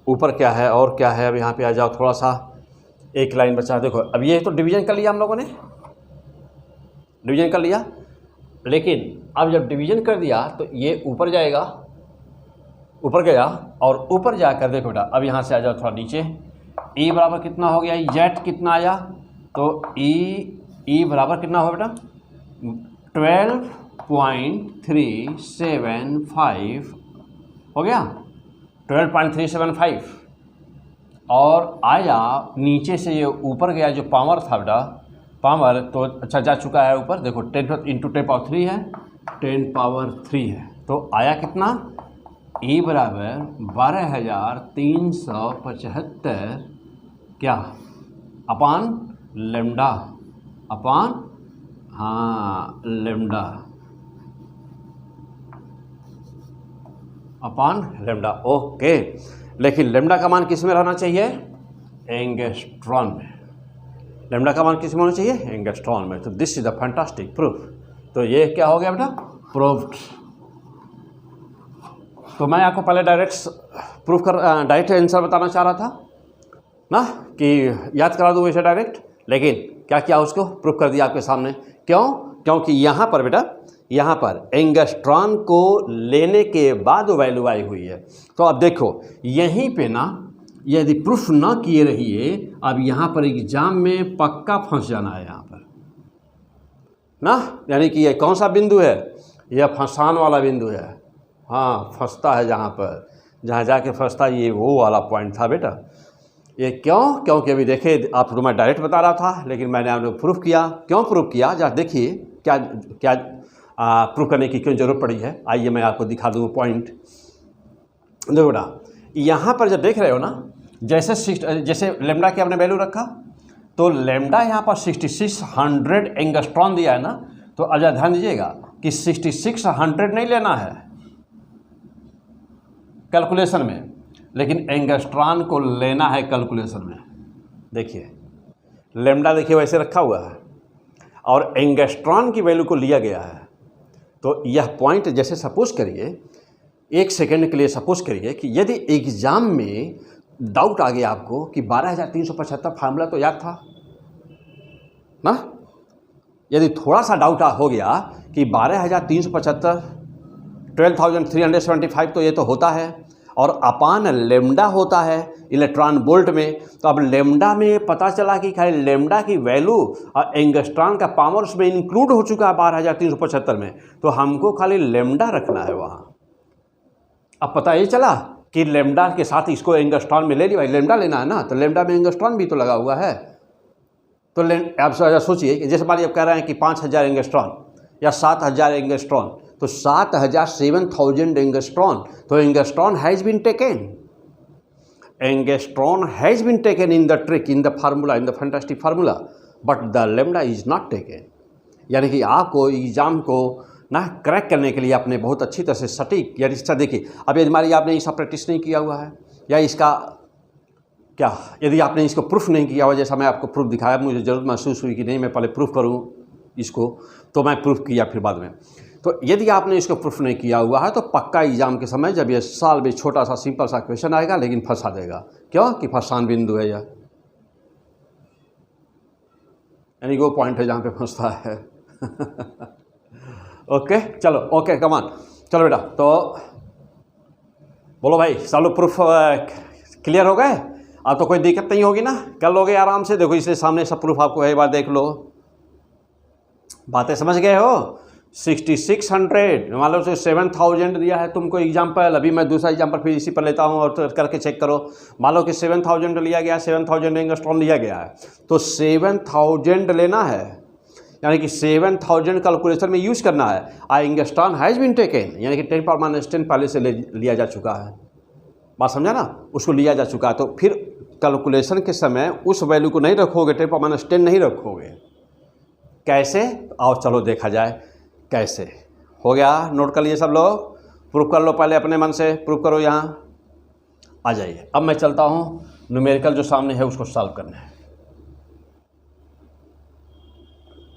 ऊपर क्या है और क्या है, अब यहाँ पे आ जाओ, थोड़ा सा एक लाइन बचा, देखो अब ये तो डिवीजन कर लिया हम लोगों ने, डिवीजन कर लिया, लेकिन अब जब डिवीजन कर दिया तो ये ऊपर जाएगा, ऊपर गया, और ऊपर जाकर देखो बेटा अब यहाँ से आ जाओ थोड़ा नीचे, e बराबर कितना हो गया, z कितना आया, तो e बराबर कितना हो बेटा 12.375 हो गया, 12.375, और आया नीचे से ये ऊपर गया जो पावर था बेटा, पावर तो अच्छा जा चुका है ऊपर, देखो 10 × 10⁻³ है, 10⁻³ है, तो आया कितना e बराबर 12,375 क्या अपान लेमडा, अपान हाँ लेमडा, अपान लेमडा। ओके, लेकिन लेमडा का मान किस में रहना चाहिए, एंगस्ट्रॉन में, लेमडा का मान किस में होना चाहिए, एंगस्ट्रॉन में। तो this is the fantastic proof. तो ये क्या हो गया बेटा, प्रूव्ड। तो मैं आपको पहले डायरेक्ट आंसर बताना चाह रहा था ना, कि याद करा दूँ वैसे डायरेक्ट, लेकिन क्या किया उसको प्रूफ कर दिया आपके सामने। क्यों, क्योंकि यहाँ पर बेटा, यहाँ पर एंगस्ट्रॉन को लेने के बाद वैल्यू आई हुई है। तो अब देखो यहीं पे ना, यदि प्रूफ ना किए रहिए, अब यहाँ पर एग्जाम में पक्का फंस जाना है यहाँ पर ना, यानी कि ये कौन सा बिंदु है, यह फंसान वाला बिंदु है। हाँ फंसता है जहाँ पर, जहाँ जाके फंसता ये वो वाला पॉइंट था बेटा। ये क्यों, क्योंकि अभी देखिए आपको मैं डायरेक्ट बता रहा था, लेकिन मैंने आपको प्रूफ किया। क्यों प्रूफ किया, जरा देखिए क्या क्या प्रूफ करने की क्यों ज़रूरत पड़ी है। आइए मैं आपको दिखा दूँ पॉइंट। देखो बेटा यहाँ पर जब देख रहे हो ना, जैसे लेमडा की आपने वैल्यू रखा, तो लेमडा यहाँ पर 6600 एंगस्ट्रॉन दिया है ना, तो अब ध्यान दीजिएगा कि 6600 नहीं लेना है कैलकुलेशन में, लेकिन एंगस्ट्रॉन को लेना है कैलकुलेशन में। देखिए लेमडा देखिए वैसे रखा हुआ है और एंगस्ट्रॉन की वैल्यू को लिया गया है। तो यह पॉइंट जैसे सपोज करिए, 1 सेकेंड के लिए सपोज करिए कि यदि एग्ज़ाम में डाउट आ गया आपको कि 12,375 फार्मूला तो याद था ना, यदि थोड़ा सा डाउट हो गया कि 12,375 12,375 तो ये तो होता है, और अपान लेमडा होता है इलेक्ट्रॉन वोल्ट में, तो अब लेमडा में पता चला कि खाली लेमडा की वैल्यू और एंगस्ट्रॉन का पावर उसमें इंक्लूड हो चुका है 12,375 में, तो हमको खाली लेमडा रखना है वहाँ। अब पता ये चला कि लेमडा के साथ इसको एंगस्ट्रॉन में ले लिया, भाई लेमडा लेना है ना, तो लेमडा में एंगस्ट्रॉन भी तो लगा हुआ है। तो आप सोचिए कि जैसे मान आप कह रहे हैं कि 5,000 एंगस्ट्रॉन या 7,000 एंगस्ट्रॉन, तो 7,000 एंगस्ट्रॉन, तो angstrom has been taken, angstrom has been taken in the trick, in the formula, in the fantastic formula, but the lambda is not taken. यानी कि आपको एग्जाम को ना क्रैक करने के लिए आपने बहुत अच्छी तरह से सटीक, यानी इसका देखिए, अब यदि मान लीजिए आपने इसका प्रैक्टिस नहीं किया हुआ है, या इसका क्या, यदि आपने इसको प्रूफ नहीं किया हुआ, जैसा मैं आपको प्रूफ दिखाया, मुझे ज़रूरत महसूस हुई कि नहीं मैं पहले प्रूफ करूं इसको, तो मैं प्रूफ किया फिर बाद में। तो यदि आपने इसको प्रूफ नहीं किया हुआ है तो पक्का एग्जाम के समय जब ये साल भी छोटा सा सिंपल सा क्वेश्चन आएगा लेकिन फंसा देगा। क्यों कि फंसान बिंदु है यह, यानी वो पॉइंट है जहाँ पे फंसता है। ओके चलो, ओके कमान, चलो बेटा, तो बोलो भाई सालों प्रूफ क्लियर हो गए? अब तो कोई दिक्कत नहीं होगी ना, कर लोगे आराम से। देखो इसलिए सामने सब प्रूफ आपको एक बार देख लो, बातें समझ गए हो। 6600 मान लो 7000 दिया है तुमको एग्जाम्पल, अभी मैं दूसरा एग्जाम्पल फिर इसी पर लेता हूँ और तो करके चेक करो। मान लो कि 7000 लिया गया है, 7000 एंगस्ट्रॉम लिया गया है, तो 7000 लेना है, यानी कि 7000 कैलकुलेशन में यूज करना है। एंगस्ट्रॉम हैज़ बीन टेकन, यानी कि 10⁻10 पहले से लिया जा चुका है, बात समझा ना, उसको लिया जा चुका है। तो फिर कैलकुलेशन के समय उस वैल्यू को नहीं रखोगे, 10⁻10 नहीं रखोगे। कैसे? आओ चलो देखा जाए कैसे। हो गया, नोट कर लिए सब लोग? प्रूफ कर लो, पहले अपने मन से प्रूफ करो, यहाँ आ जाइए। अब मैं चलता हूँ न्यूमेरिकल जो सामने है उसको सॉल्व करने है।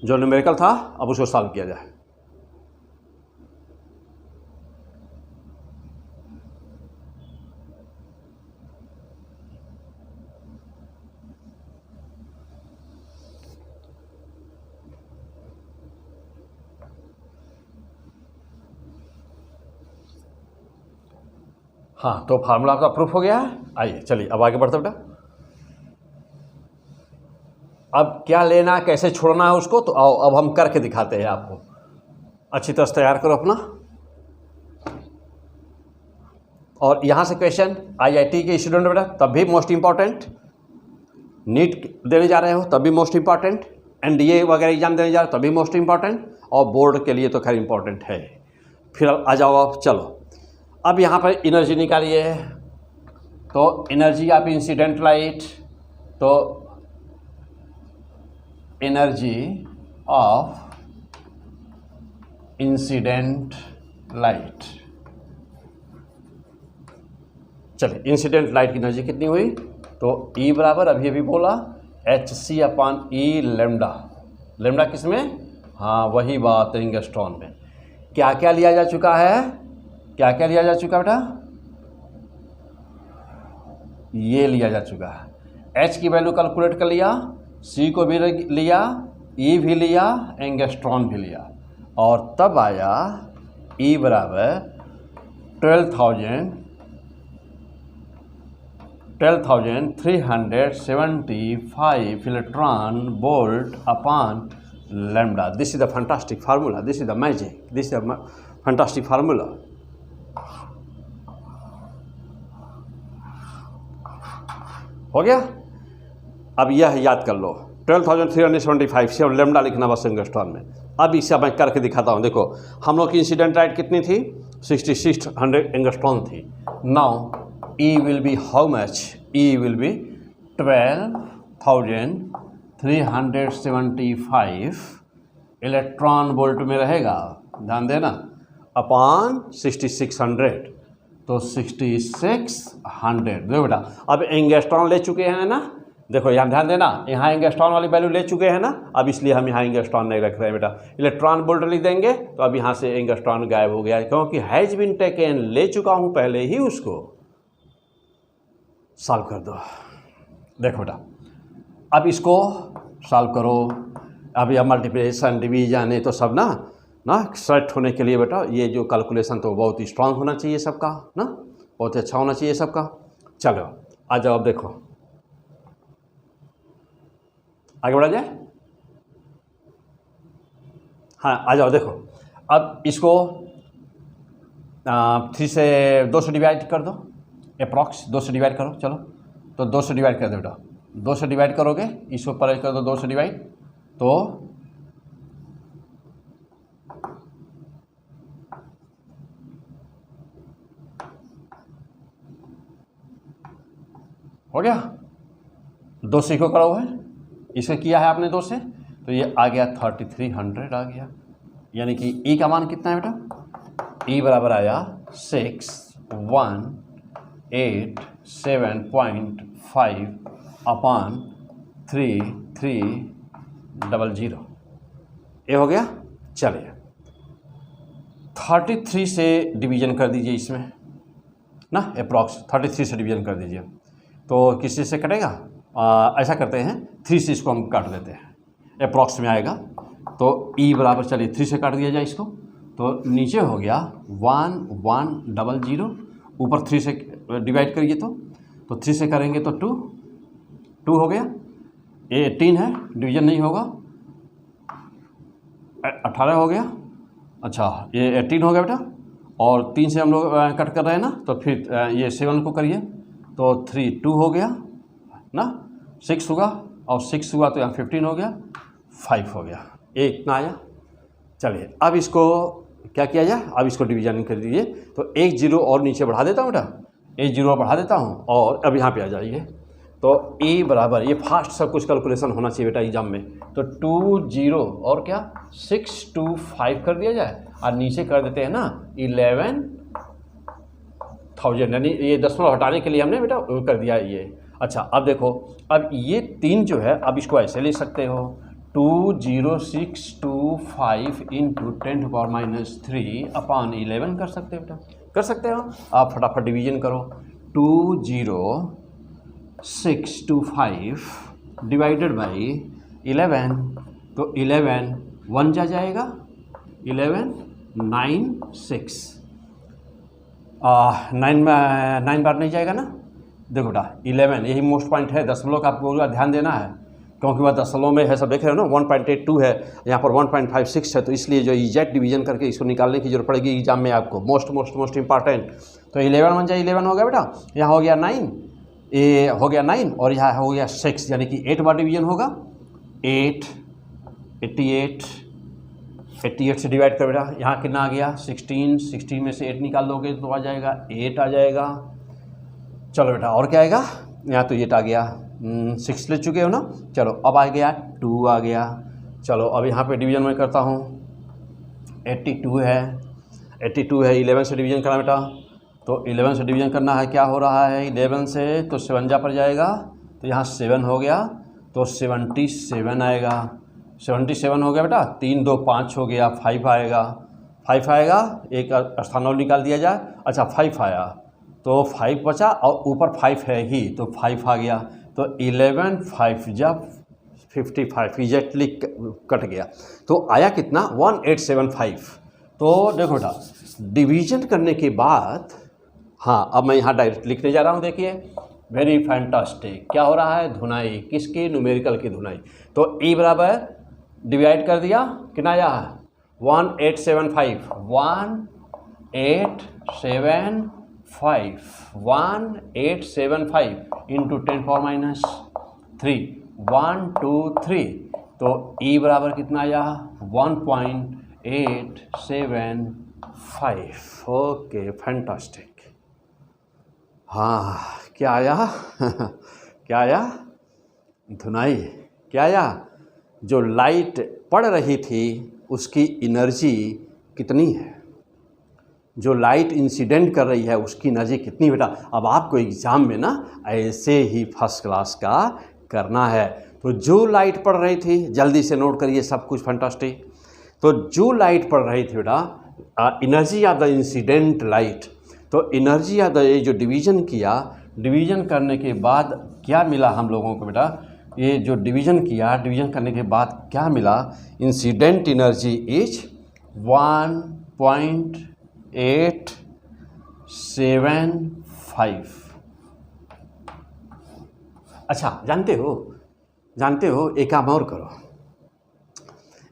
जो न्यूमेरिकल था अब उसको सॉल्व किया जाए। हाँ, तो फार्मूला आपका प्रूफ हो गया है। आइए चलिए अब आगे बढ़ते बेटा। अब क्या लेना, कैसे छोड़ना है उसको, तो आओ अब हम करके दिखाते हैं आपको। अच्छी तरह से तैयार करो अपना। और यहाँ से क्वेश्चन IIT के स्टूडेंट बेटा तब भी मोस्ट इंपॉर्टेंट, नीट देने जा रहे हो तब भी मोस्ट इंपॉर्टेंट, NDA वगैरह एग्जाम देने जा रहे हो तब भी मोस्ट इंपॉर्टेंट, और बोर्ड के लिए तो खैर इंपॉर्टेंट है। फिर आ जाओ अब, चलो अब यहाँ पर एनर्जी निकालिए। तो एनर्जी ऑफ इंसिडेंट लाइट, तो एनर्जी ऑफ इंसिडेंट लाइट, चलिए इंसिडेंट लाइट की एनर्जी कितनी हुई, तो E बराबर अभी बोला hc/E लैम्डा। लैम्डा किस में? हाँ वही बात है एंगस्ट्रॉन में। क्या क्या लिया जा चुका है, क्या क्या लिया जा चुका बेटा? ये लिया जा चुका है। H की वैल्यू कैलकुलेट कर लिया, C को भी लिया, E भी लिया, एंगस्ट्रॉन भी लिया, और तब आया E बराबर 12,375 electron volt upon lambda. This is the fantastic formula, this is the magic, this is the fantastic formula. हो गया? अब यह याद कर लो, 12,375 से और लैम्डा लिखना बस एंगस्ट्रॉन में। अब इसे मैं करके दिखाता हूँ। देखो हम लोग की इंसिडेंट लाइट कितनी थी? 6600 एंगस्ट्रॉन थी। Now E will be how much? E will be 12,375 electron volt में रहेगा, ध्यान देना, अपॉन 6600, तो 6600। देखो बेटा अब एंगस्ट्रॉन ले चुके हैं ना, देखो यहाँ ध्यान देना, यहाँ एंगस्ट्रॉन वाली वैल्यू ले चुके हैं ना, अब इसलिए हम यहाँ एंगस्ट्रॉन नहीं रख रहे हैं बेटा। इलेक्ट्रॉन वोल्ट लिख देंगे तो अब यहाँ से एंगस्ट्रॉन गायब हो गया, क्योंकि हैज बीन टेकन, ले चुका हूँ पहले ही उसको। सॉल्व कर दो। देखो बेटा अब इसको सॉल्व करो। अब यह मल्टीप्लिकेशन डिवीजन है तो सब ना सेट होने के लिए बेटा ये जो कैलकुलेशन तो बहुत ही स्ट्रांग होना चाहिए सबका ना, बहुत ही अच्छा होना चाहिए सबका। चलो आ जाओ, अब देखो आगे बढ़ा जाए। हाँ आ जाओ, देखो अब इसको 3 से 2 से डिवाइड कर दो, अप्रॉक्स 2 से डिवाइड करो। चलो तो 2 से डिवाइड कर दो बेटा, 2 से डिवाइड करोगे, इसको पर कर दो 2 से डिवाइड, तो हो गया। 2 से को करो है, इसे किया है आपने 2 से, तो ये आ गया 3300 आ गया। यानी कि E का मान कितना है बेटा? E बराबर आया 6187.5 अपॉन 3300। ये हो गया। चलिए 33 से डिवीज़न कर दीजिए इसमें ना, अप्रॉक्स 33 से डिवीज़न कर दीजिए तो किस चीज़ से कटेगा? ऐसा करते हैं 3 से इसको हम काट देते हैं, अप्रॉक्स में आएगा तो ई बराबर, चलिए 3 से काट दिया जाए इसको तो नीचे हो गया 1100, ऊपर 3 से डिवाइड करिए तो 3 से करेंगे तो 2 हो गया, ये 18 है, डिवीज़न नहीं होगा, 18 हो गया, अच्छा ये 18 हो गया बेटा, और 3 से हम लोग कट कर रहे हैं ना, तो फिर ये 7 को करिए तो 3 2 हो गया ना, 6 हुआ और 6 हुआ तो यहाँ 15 हो गया, 5 हो गया, ये इतना आया। चलिए अब इसको क्या किया जाए, अब इसको डिवीजन कर दीजिए तो 1 0 और नीचे बढ़ा देता हूँ बेटा, 1 0 और बढ़ा देता हूँ और अब यहाँ पे आ जाइए तो ए बराबर, ये फास्ट सब कुछ कैलकुलेशन होना चाहिए बेटा एग्जाम में, तो 2 0 और क्या 6 2 5 कर दिया जाए और नीचे कर देते हैं ना 11,000, यानी ये दशमलव हटाने के लिए हमने बेटा कर दिया ये। अच्छा अब देखो, अब ये 3 जो है अब इसको ऐसे ले सकते हो 20625 इंटू 10⁻³ अपॉन 11 कर सकते हो बेटा, कर सकते हो आप, फटाफट डिवीजन करो 20625 डिवाइडेड बाई 11 तो 11 1 जाएगा 11 9 6 9 बार नहीं जाएगा ना, देखो बेटा 11 यही मोस्ट पॉइंट है, दशमलव का आपको पूरा ध्यान देना है क्योंकि वह दशमलव में है, सब देख रहे हो ना 1.82 है, यहाँ पर 1.56 है, तो इसलिए जो एग्जैक्ट डिवीजन करके इसको निकालने की जरूरत पड़ेगी एग्जाम में आपको, मोस्ट इंपॉर्टेंट। तो 11 बन जाए 11 हो गया बेटा, यहाँ हो गया 9, ये हो गया 9 और यहाँ हो गया 6, यानी कि 8 बार डिवीजन होगा, 8 88 से डिवाइड कर बेटा, यहाँ कितना आ गया 16 में से 8 निकाल दोगे तो आ जाएगा 8 आ जाएगा। चलो बेटा और क्या आएगा, यहाँ तो 8 आ गया, 6 ले चुके हो ना, चलो अब आ गया 2 आ गया। चलो अब यहाँ पे डिवीजन में करता हूँ, 82 है 11 से डिवीजन करना बेटा, तो 11 से डिवीजन करना है, क्या हो रहा है 11 से तो 7 जा पर जाएगा तो यहाँ 7 हो गया तो 77 आएगा, 77 हो गया बेटा, 3 2 5 हो गया, 5 आएगा, एक स्थान और निकाल दिया जाए, अच्छा 5 आया तो 5 बचा और ऊपर 5 है ही तो 5 आ गया, तो 11 5 जब 55 एग्जैक्टली कट गया तो आया कितना 1875। तो देखो बेटा डिवीजन करने के बाद, हाँ अब मैं यहाँ डायरेक्ट लिखने जा रहा हूँ, देखिए वेरी फैंटास्टिक, क्या हो रहा है धुनाई, किसकी न्यूमेरिकल की धुनाई, तो ई बराबर डिवाइड कर दिया कितना आया 1875 इंटू 10⁻³ 1 2 3, तो ई बराबर कितना आया 1.875। ओके फैंटास्टिक, हाँ क्या आया क्या आया धुनाई, क्या आया, जो लाइट पड़ रही थी उसकी एनर्जी कितनी है, जो लाइट इंसिडेंट कर रही है उसकी एनर्जी कितनी बेटा। अब आपको एग्ज़ाम में ना ऐसे ही फर्स्ट क्लास का करना है, तो जो लाइट पड़ रही थी जल्दी से नोट करिए सब कुछ फैंटास्टिक, तो जो लाइट पड़ रही थी बेटा energy of the incident light, तो एनर्जी ऑफ द ये जो डिवीज़न किया, डिवीज़न करने के बाद क्या मिला हम लोगों को बेटा, ये जो डिवीज़न किया, डिवीज़न करने के बाद क्या मिला, इंसिडेंट एनर्जी इज 1.875। अच्छा जानते हो एक काम और करो,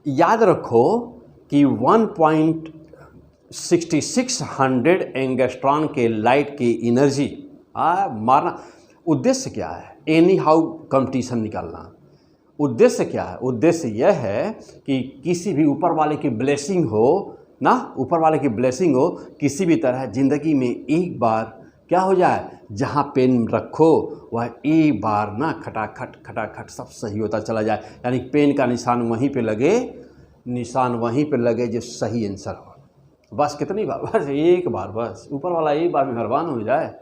याद रखो कि 1.6600 एंगस्ट्रॉन के लाइट की एनर्जी मारना, उद्देश्य क्या है, एनी हाउ कंपटीशन निकालना, उद्देश्य क्या है, उद्देश्य यह है कि किसी भी ऊपर वाले की ब्लेसिंग हो ना, ऊपर वाले की ब्लेसिंग हो, किसी भी तरह ज़िंदगी में एक बार क्या हो जाए, जहाँ पेन रखो वह एक बार ना खटाखट सब सही होता चला जाए, यानी पेन का निशान वहीं पे लगे जो सही आंसर हो, बस कितनी बार, बस एक बार, बस ऊपर वाला एक बार मेहरबान हो जाए,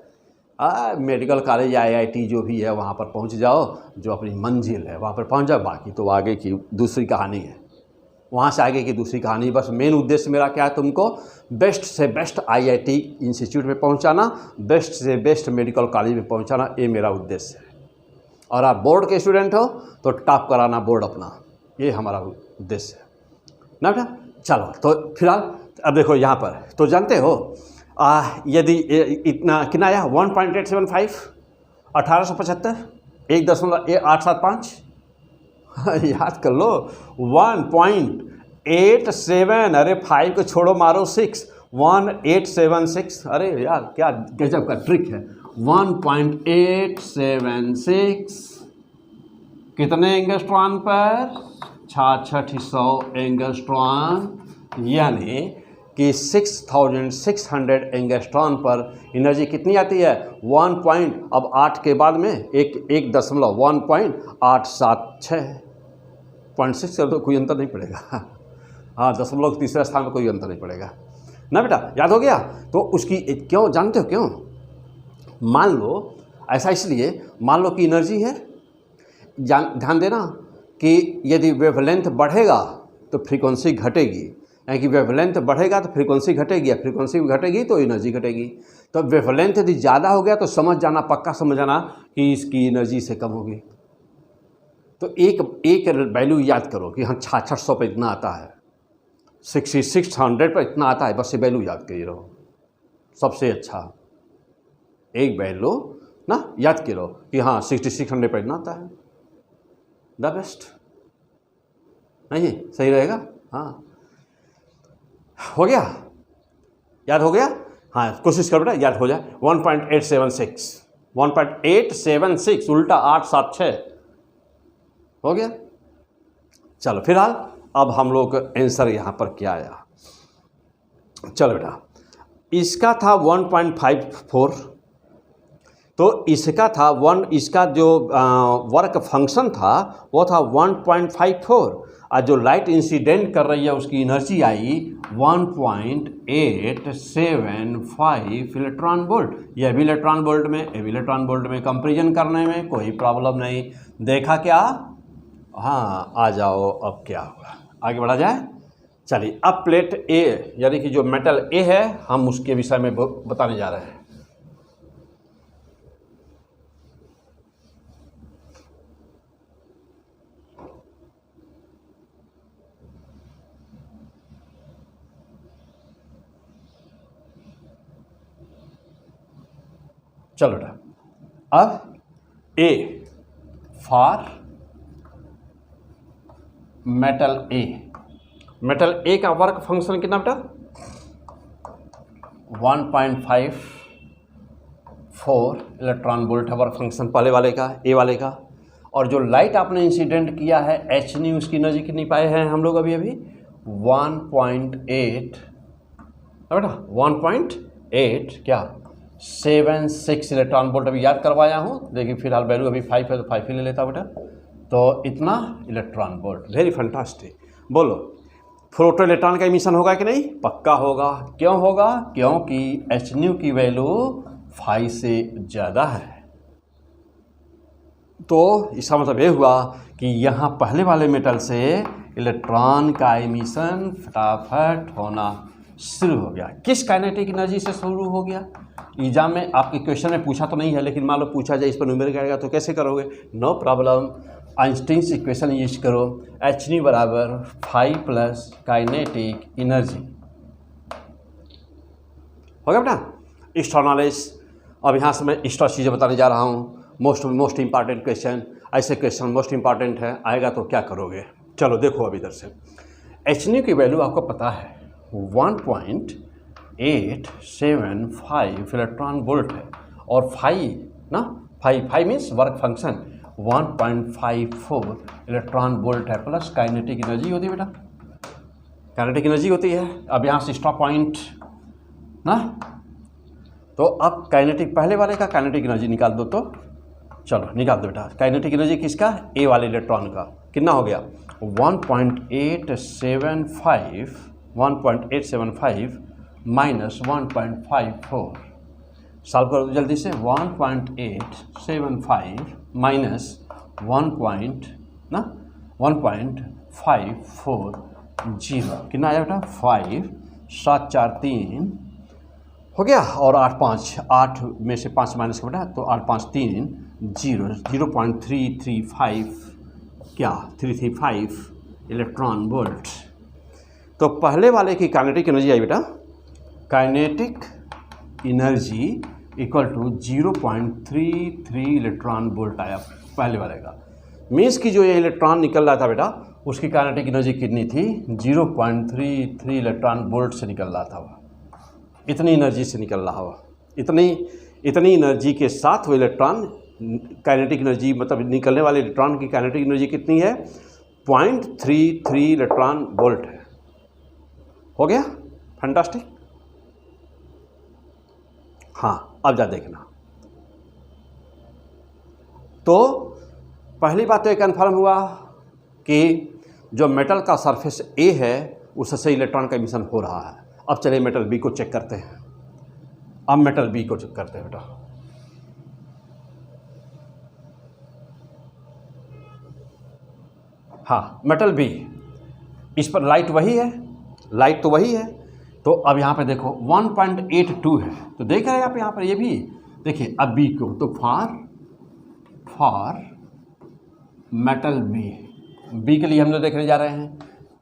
मेडिकल कॉलेज IIT जो भी है वहाँ पर पहुँच जाओ, जो अपनी मंजिल है वहाँ पर पहुँच जाओ, बाकी तो आगे की दूसरी कहानी है, वहाँ से आगे की दूसरी कहानी। बस मेन उद्देश्य मेरा क्या है, तुमको बेस्ट से बेस्ट IIT इंस्टीट्यूट में पहुँचाना, बेस्ट से बेस्ट मेडिकल कॉलेज में पहुँचाना, ये मेरा उद्देश्य है। और आप बोर्ड के स्टूडेंट हो तो टॉप कराना बोर्ड अपना, ये हमारा उद्देश्य है ना बेटा। चलो तो फिलहाल अब देखो यहाँ पर, तो जानते हो यदि इतना कितना आया 1.875 1875 1.875 याद कर लो 1.87, अरे 5 को छोड़ो मारो 6, 1876, अरे यार क्या गजब का ट्रिक है। 1.876 कितने एंगस्ट्रॉन पर, 6600 एंगस्ट्रॉन, यानी कि 6600 एंगस्ट्रॉन पर एनर्जी कितनी आती है अब 8 के बाद में 1.876 कर दो, कोई अंतर नहीं पड़ेगा। हाँ, दशमलव तीसरे स्थान पर कोई अंतर नहीं पड़ेगा ना बेटा, याद हो गया। तो उसकी क्यों जानते हो क्यों, मान लो ऐसा इसलिए, मान लो कि एनर्जी है, ध्यान देना कि यदि वेवलेंथ बढ़ेगा तो फ्रीक्वेंसी घटेगी, यानी कि वेवलेंथ बढ़ेगा तो फ्रीक्वेंसी घटेगी, फ्रीक्वेंसी घटेगी तो एनर्जी घटेगी। तो वेवलेंथ यदि ज़्यादा हो गया तो समझ जाना, पक्का समझ जाना कि इसकी एनर्जी से कम होगी। तो एक वैल्यू याद करो कि हाँ 6600 पर इतना आता है, 6600 पर इतना आता है, बस ये वैल्यू याद करिए रहो, सबसे अच्छा एक वैल्यू ना याद करो कि हाँ 6600 पर इतना आता है, द बेस्ट, नहीं सही रहेगा। हाँ हो गया, याद हो गया। हाँ कोशिश करो बेटा याद हो जाए। 1.876 उल्टा 876 हो गया। चलो फिलहाल अब हम लोग आंसर यहाँ पर क्या आया, चलो बेटा इसका था 1.54, तो इसका था इसका जो वर्क फंक्शन था वो था 1.54, और जो लाइट इंसिडेंट कर रही है उसकी एनर्जी आई 1.875 इलेक्ट्रॉन वोल्ट। यह भी इलेक्ट्रॉन वोल्ट में, ये भी इलेक्ट्रॉन वोल्ट में, कंपेरिजन करने में कोई प्रॉब्लम नहीं। देखा क्या, हाँ आ जाओ, अब क्या होगा, आगे बढ़ा जाए। चलिए अब प्लेट ए यानी कि जो मेटल ए है, हम उसके विषय में बताने जा रहे हैं। चलो बेटा, अब A for metal A, metal A का वर्क फंक्शन कितना बेटा 1.54 इलेक्ट्रॉन वोल्ट है वर्क फंक्शन पहले वाले का, ए वाले का। और जो लाइट आपने इंसिडेंट किया है एच न्यू, उसकी एनर्जी कितनी पाए हैं हम लोग अभी 1.8 बेटा 1.8 क्या 76 इलेक्ट्रॉन वोल्ट अभी याद करवाया हूँ। देखिए फिलहाल वैल्यू अभी 5 है तो 5 ही ले लेता बेटा, तो इतना इलेक्ट्रॉन वोल्ट, वेरी फैंटास्टिक। बोलो प्रोटॉन इलेक्ट्रॉन का एमिशन होगा कि नहीं, पक्का होगा। क्यों होगा, क्योंकि एच न्यू की वैल्यू 5 से ज़्यादा है। तो इसका मतलब ये हुआ कि यहाँ पहले वाले मेटल से इलेक्ट्रॉन का एमिशन फटाफट होना शुरू हो गया। किस काइनेटिक एनर्जी से शुरू हो गया, एग्जाम में आपके क्वेश्चन में पूछा तो नहीं है, लेकिन मान लो पूछा जाए इस पर न्यूमेरिक आएगा तो कैसे करोगे, no problem, Einstein's equation use करो, एच न्यू बराबर 5 प्लस काइनेटिक एनर्जी हो गया बेटा। एक्स्ट्रा नॉलेज, अब यहाँ से मैं एक्स्ट्रा चीज़ें बताने जा रहा हूँ, मोस्ट इंपॉर्टेंट क्वेश्चन, ऐसे क्वेश्चन मोस्ट इंपॉर्टेंट है, आएगा तो क्या करोगे। चलो देखो अब इधर से एच न्यू की वैल्यू आपको पता है 1.875 इलेक्ट्रॉन वोल्ट है, और 5 ना 5 means work function 1.54 electron volt है, प्लस काइनेटिक एनर्जी होती है बेटा, काइनेटिक एनर्जी होती है। अब यहाँ से स्टॉप पॉइंट ना, तो अब काइनेटिक पहले वाले का काइनेटिक एनर्जी निकाल दो, तो चलो निकाल दो बेटा। काइनेटिक एनर्जी किसका, ए वाले इलेक्ट्रॉन का, कितना हो गया 1.875 माइनस 1.54, सॉल्व करो जल्दी से। 1.875 माइनस 1.54 जीरो, कितना आया बेटा 5, 7 4 3 हो गया, और 8 5, 8 में से 5 माइनस का बेटा, तो 8 5 3 0, 0.335 क्या 335 इलेक्ट्रॉन वोल्ट। तो पहले वाले की काइनेटिक एनर्जी आई बेटा, kinetic energy equal to 0.33 electron volt आया पहले वाले का। मीन्स की जो ये इलेक्ट्रॉन निकल रहा था बेटा, उसकी काइनेटिक एनर्जी कितनी थी 0.33 इलेक्ट्रॉन वोल्ट से निकल रहा था वह, इतनी एनर्जी से निकल रहा हुआ, इतनी एनर्जी के साथ वो इलेक्ट्रॉन काइनेटिक एनर्जी, मतलब निकलने वाले इलेक्ट्रॉन की काइनेटिक एनर्जी कितनी है 0.33 इलेक्ट्रॉन वोल्ट है। हो गया फैंटास्टिक। हाँ अब जा देखना, तो पहली बात तो ये कन्फर्म हुआ कि जो मेटल का सरफेस ए है उससे इलेक्ट्रॉन का एमिशन हो रहा है। अब चलिए मेटल बी को चेक करते हैं। अब मेटल बी को चेक करते हैं बेटा। हाँ मेटल बी, इस पर लाइट वही है, लाइट तो वही है। तो अब यहाँ पे देखो 1.82 है, तो देख रहे हैं आप यहाँ पर ये भी देखिए। अब बी को तो फॉर मेटल बी के लिए हम लोग देखने जा रहे हैं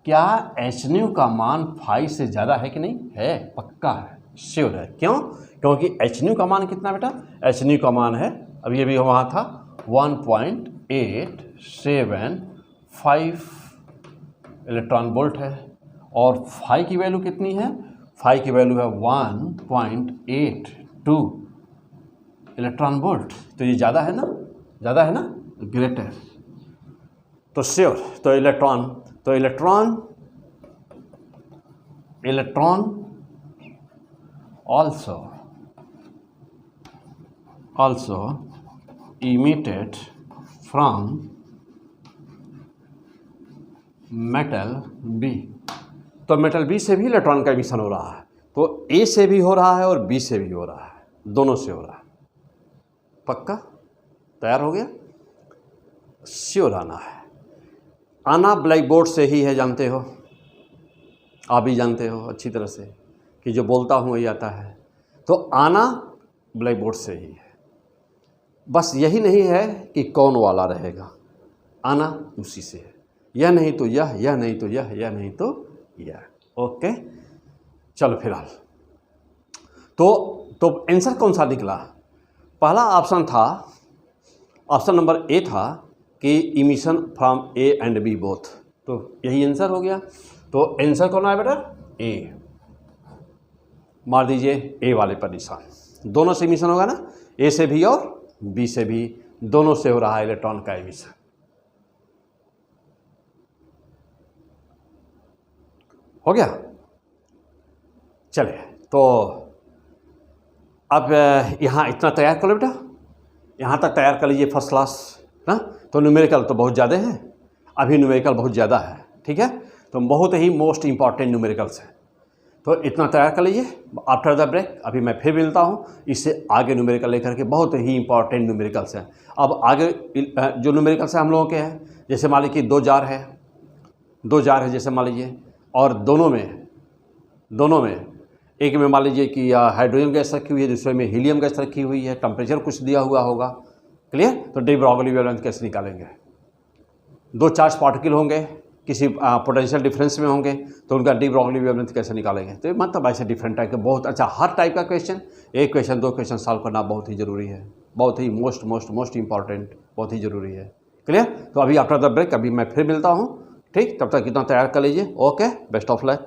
क्या एच न्यू का मान 5 से ज़्यादा है कि नहीं है, पक्का है, श्योर है। क्यों? क्योंकि एच न्यू का मान कितना बेटा, एच न्यू का मान है, अब ये भी वहाँ था 1.875 इलेक्ट्रॉन वोल्ट है, और फाई की वैल्यू कितनी है, फाई की वैल्यू है 1.82 इलेक्ट्रॉन वोल्ट। तो ये ज़्यादा है ना, ज़्यादा है ना, ग्रेटर। तो श्योर, तो electron also emitted from metal B. तो मेटल बी से भी इलेक्ट्रॉन का एमिशन हो रहा है, तो ए से भी हो रहा है और बी से भी हो रहा है, दोनों से हो रहा है। पक्का तैयार हो गया, श्योर आना है। आना ब्लैक बोर्ड से ही है, जानते हो, आप भी जानते हो अच्छी तरह से कि जो बोलता हूँ वही आता है। तो आना ब्लैक बोर्ड से ही है, बस यही नहीं है कि कौन वाला रहेगा, आना उसी से है। यह नहीं तो यह, यह नहीं तो यह, यह नहीं तो यह। ओके चलो फिलहाल तो आंसर कौन सा निकला? पहला ऑप्शन था, ऑप्शन नंबर ए था कि emission from A and B both, तो यही आंसर हो गया। तो आंसर कौन आया बेटा? ए। मार दीजिए ए वाले पर निशान, दोनों से इमिशन होगा ना, ए से भी और बी से भी, दोनों से हो रहा है इलेक्ट्रॉन का इमिशन। हो गया, चलिए तो अब यहाँ इतना तैयार कर लो बेटा, यहाँ तक तैयार कर लीजिए फर्स्ट क्लास ना। तो न्यूमेरिकल तो बहुत ज़्यादा हैं, अभी न्यूमेरिकल बहुत ज़्यादा है, ठीक है, तो बहुत ही मोस्ट इम्पॉर्टेंट न्यूमेरिकल्स हैं। तो इतना तैयार कर लीजिए, आफ्टर द ब्रेक अभी मैं फिर मिलता हूँ, इससे आगे न्यूमेरिकल लेकर के, बहुत ही इंपॉर्टेंट न्यूमेरिकल्स हैं। अब आगे जो न्यूमेरिकल्स हैं हम लोगों के हैं, जैसे मान लीजिए 2 जार है, 2 जार है जैसे मान लीजिए, और दोनों में एक में मान लीजिए कि हाइड्रोजन गैस रखी हुई है, दूसरे में हीलियम गैस रखी हुई है, टेम्परेचर कुछ दिया हुआ होगा, क्लियर। तो डी ब्रॉगली वेवलेंथ कैसे निकालेंगे? 2 चार्ज पार्टिकल होंगे, किसी पोटेंशियल डिफरेंस में होंगे, तो उनका डी ब्रॉगली वेवलेंथ कैसे निकालेंगे? तो मतलब ऐसे डिफरेंट टाइप के बहुत अच्छा, हर टाइप का क्वेश्चन, एक क्वेश्चन 2 क्वेश्चन सॉल्व करना बहुत ही ज़रूरी है, बहुत ही मोस्ट इंपॉर्टेंट, बहुत ही ज़रूरी है, क्लियर। तो अभी आफ्टर द ब्रेक अभी मैं फिर मिलता हूँ, ठीक, तब तक इतना तैयार कर लीजिए। Okay, best of luck.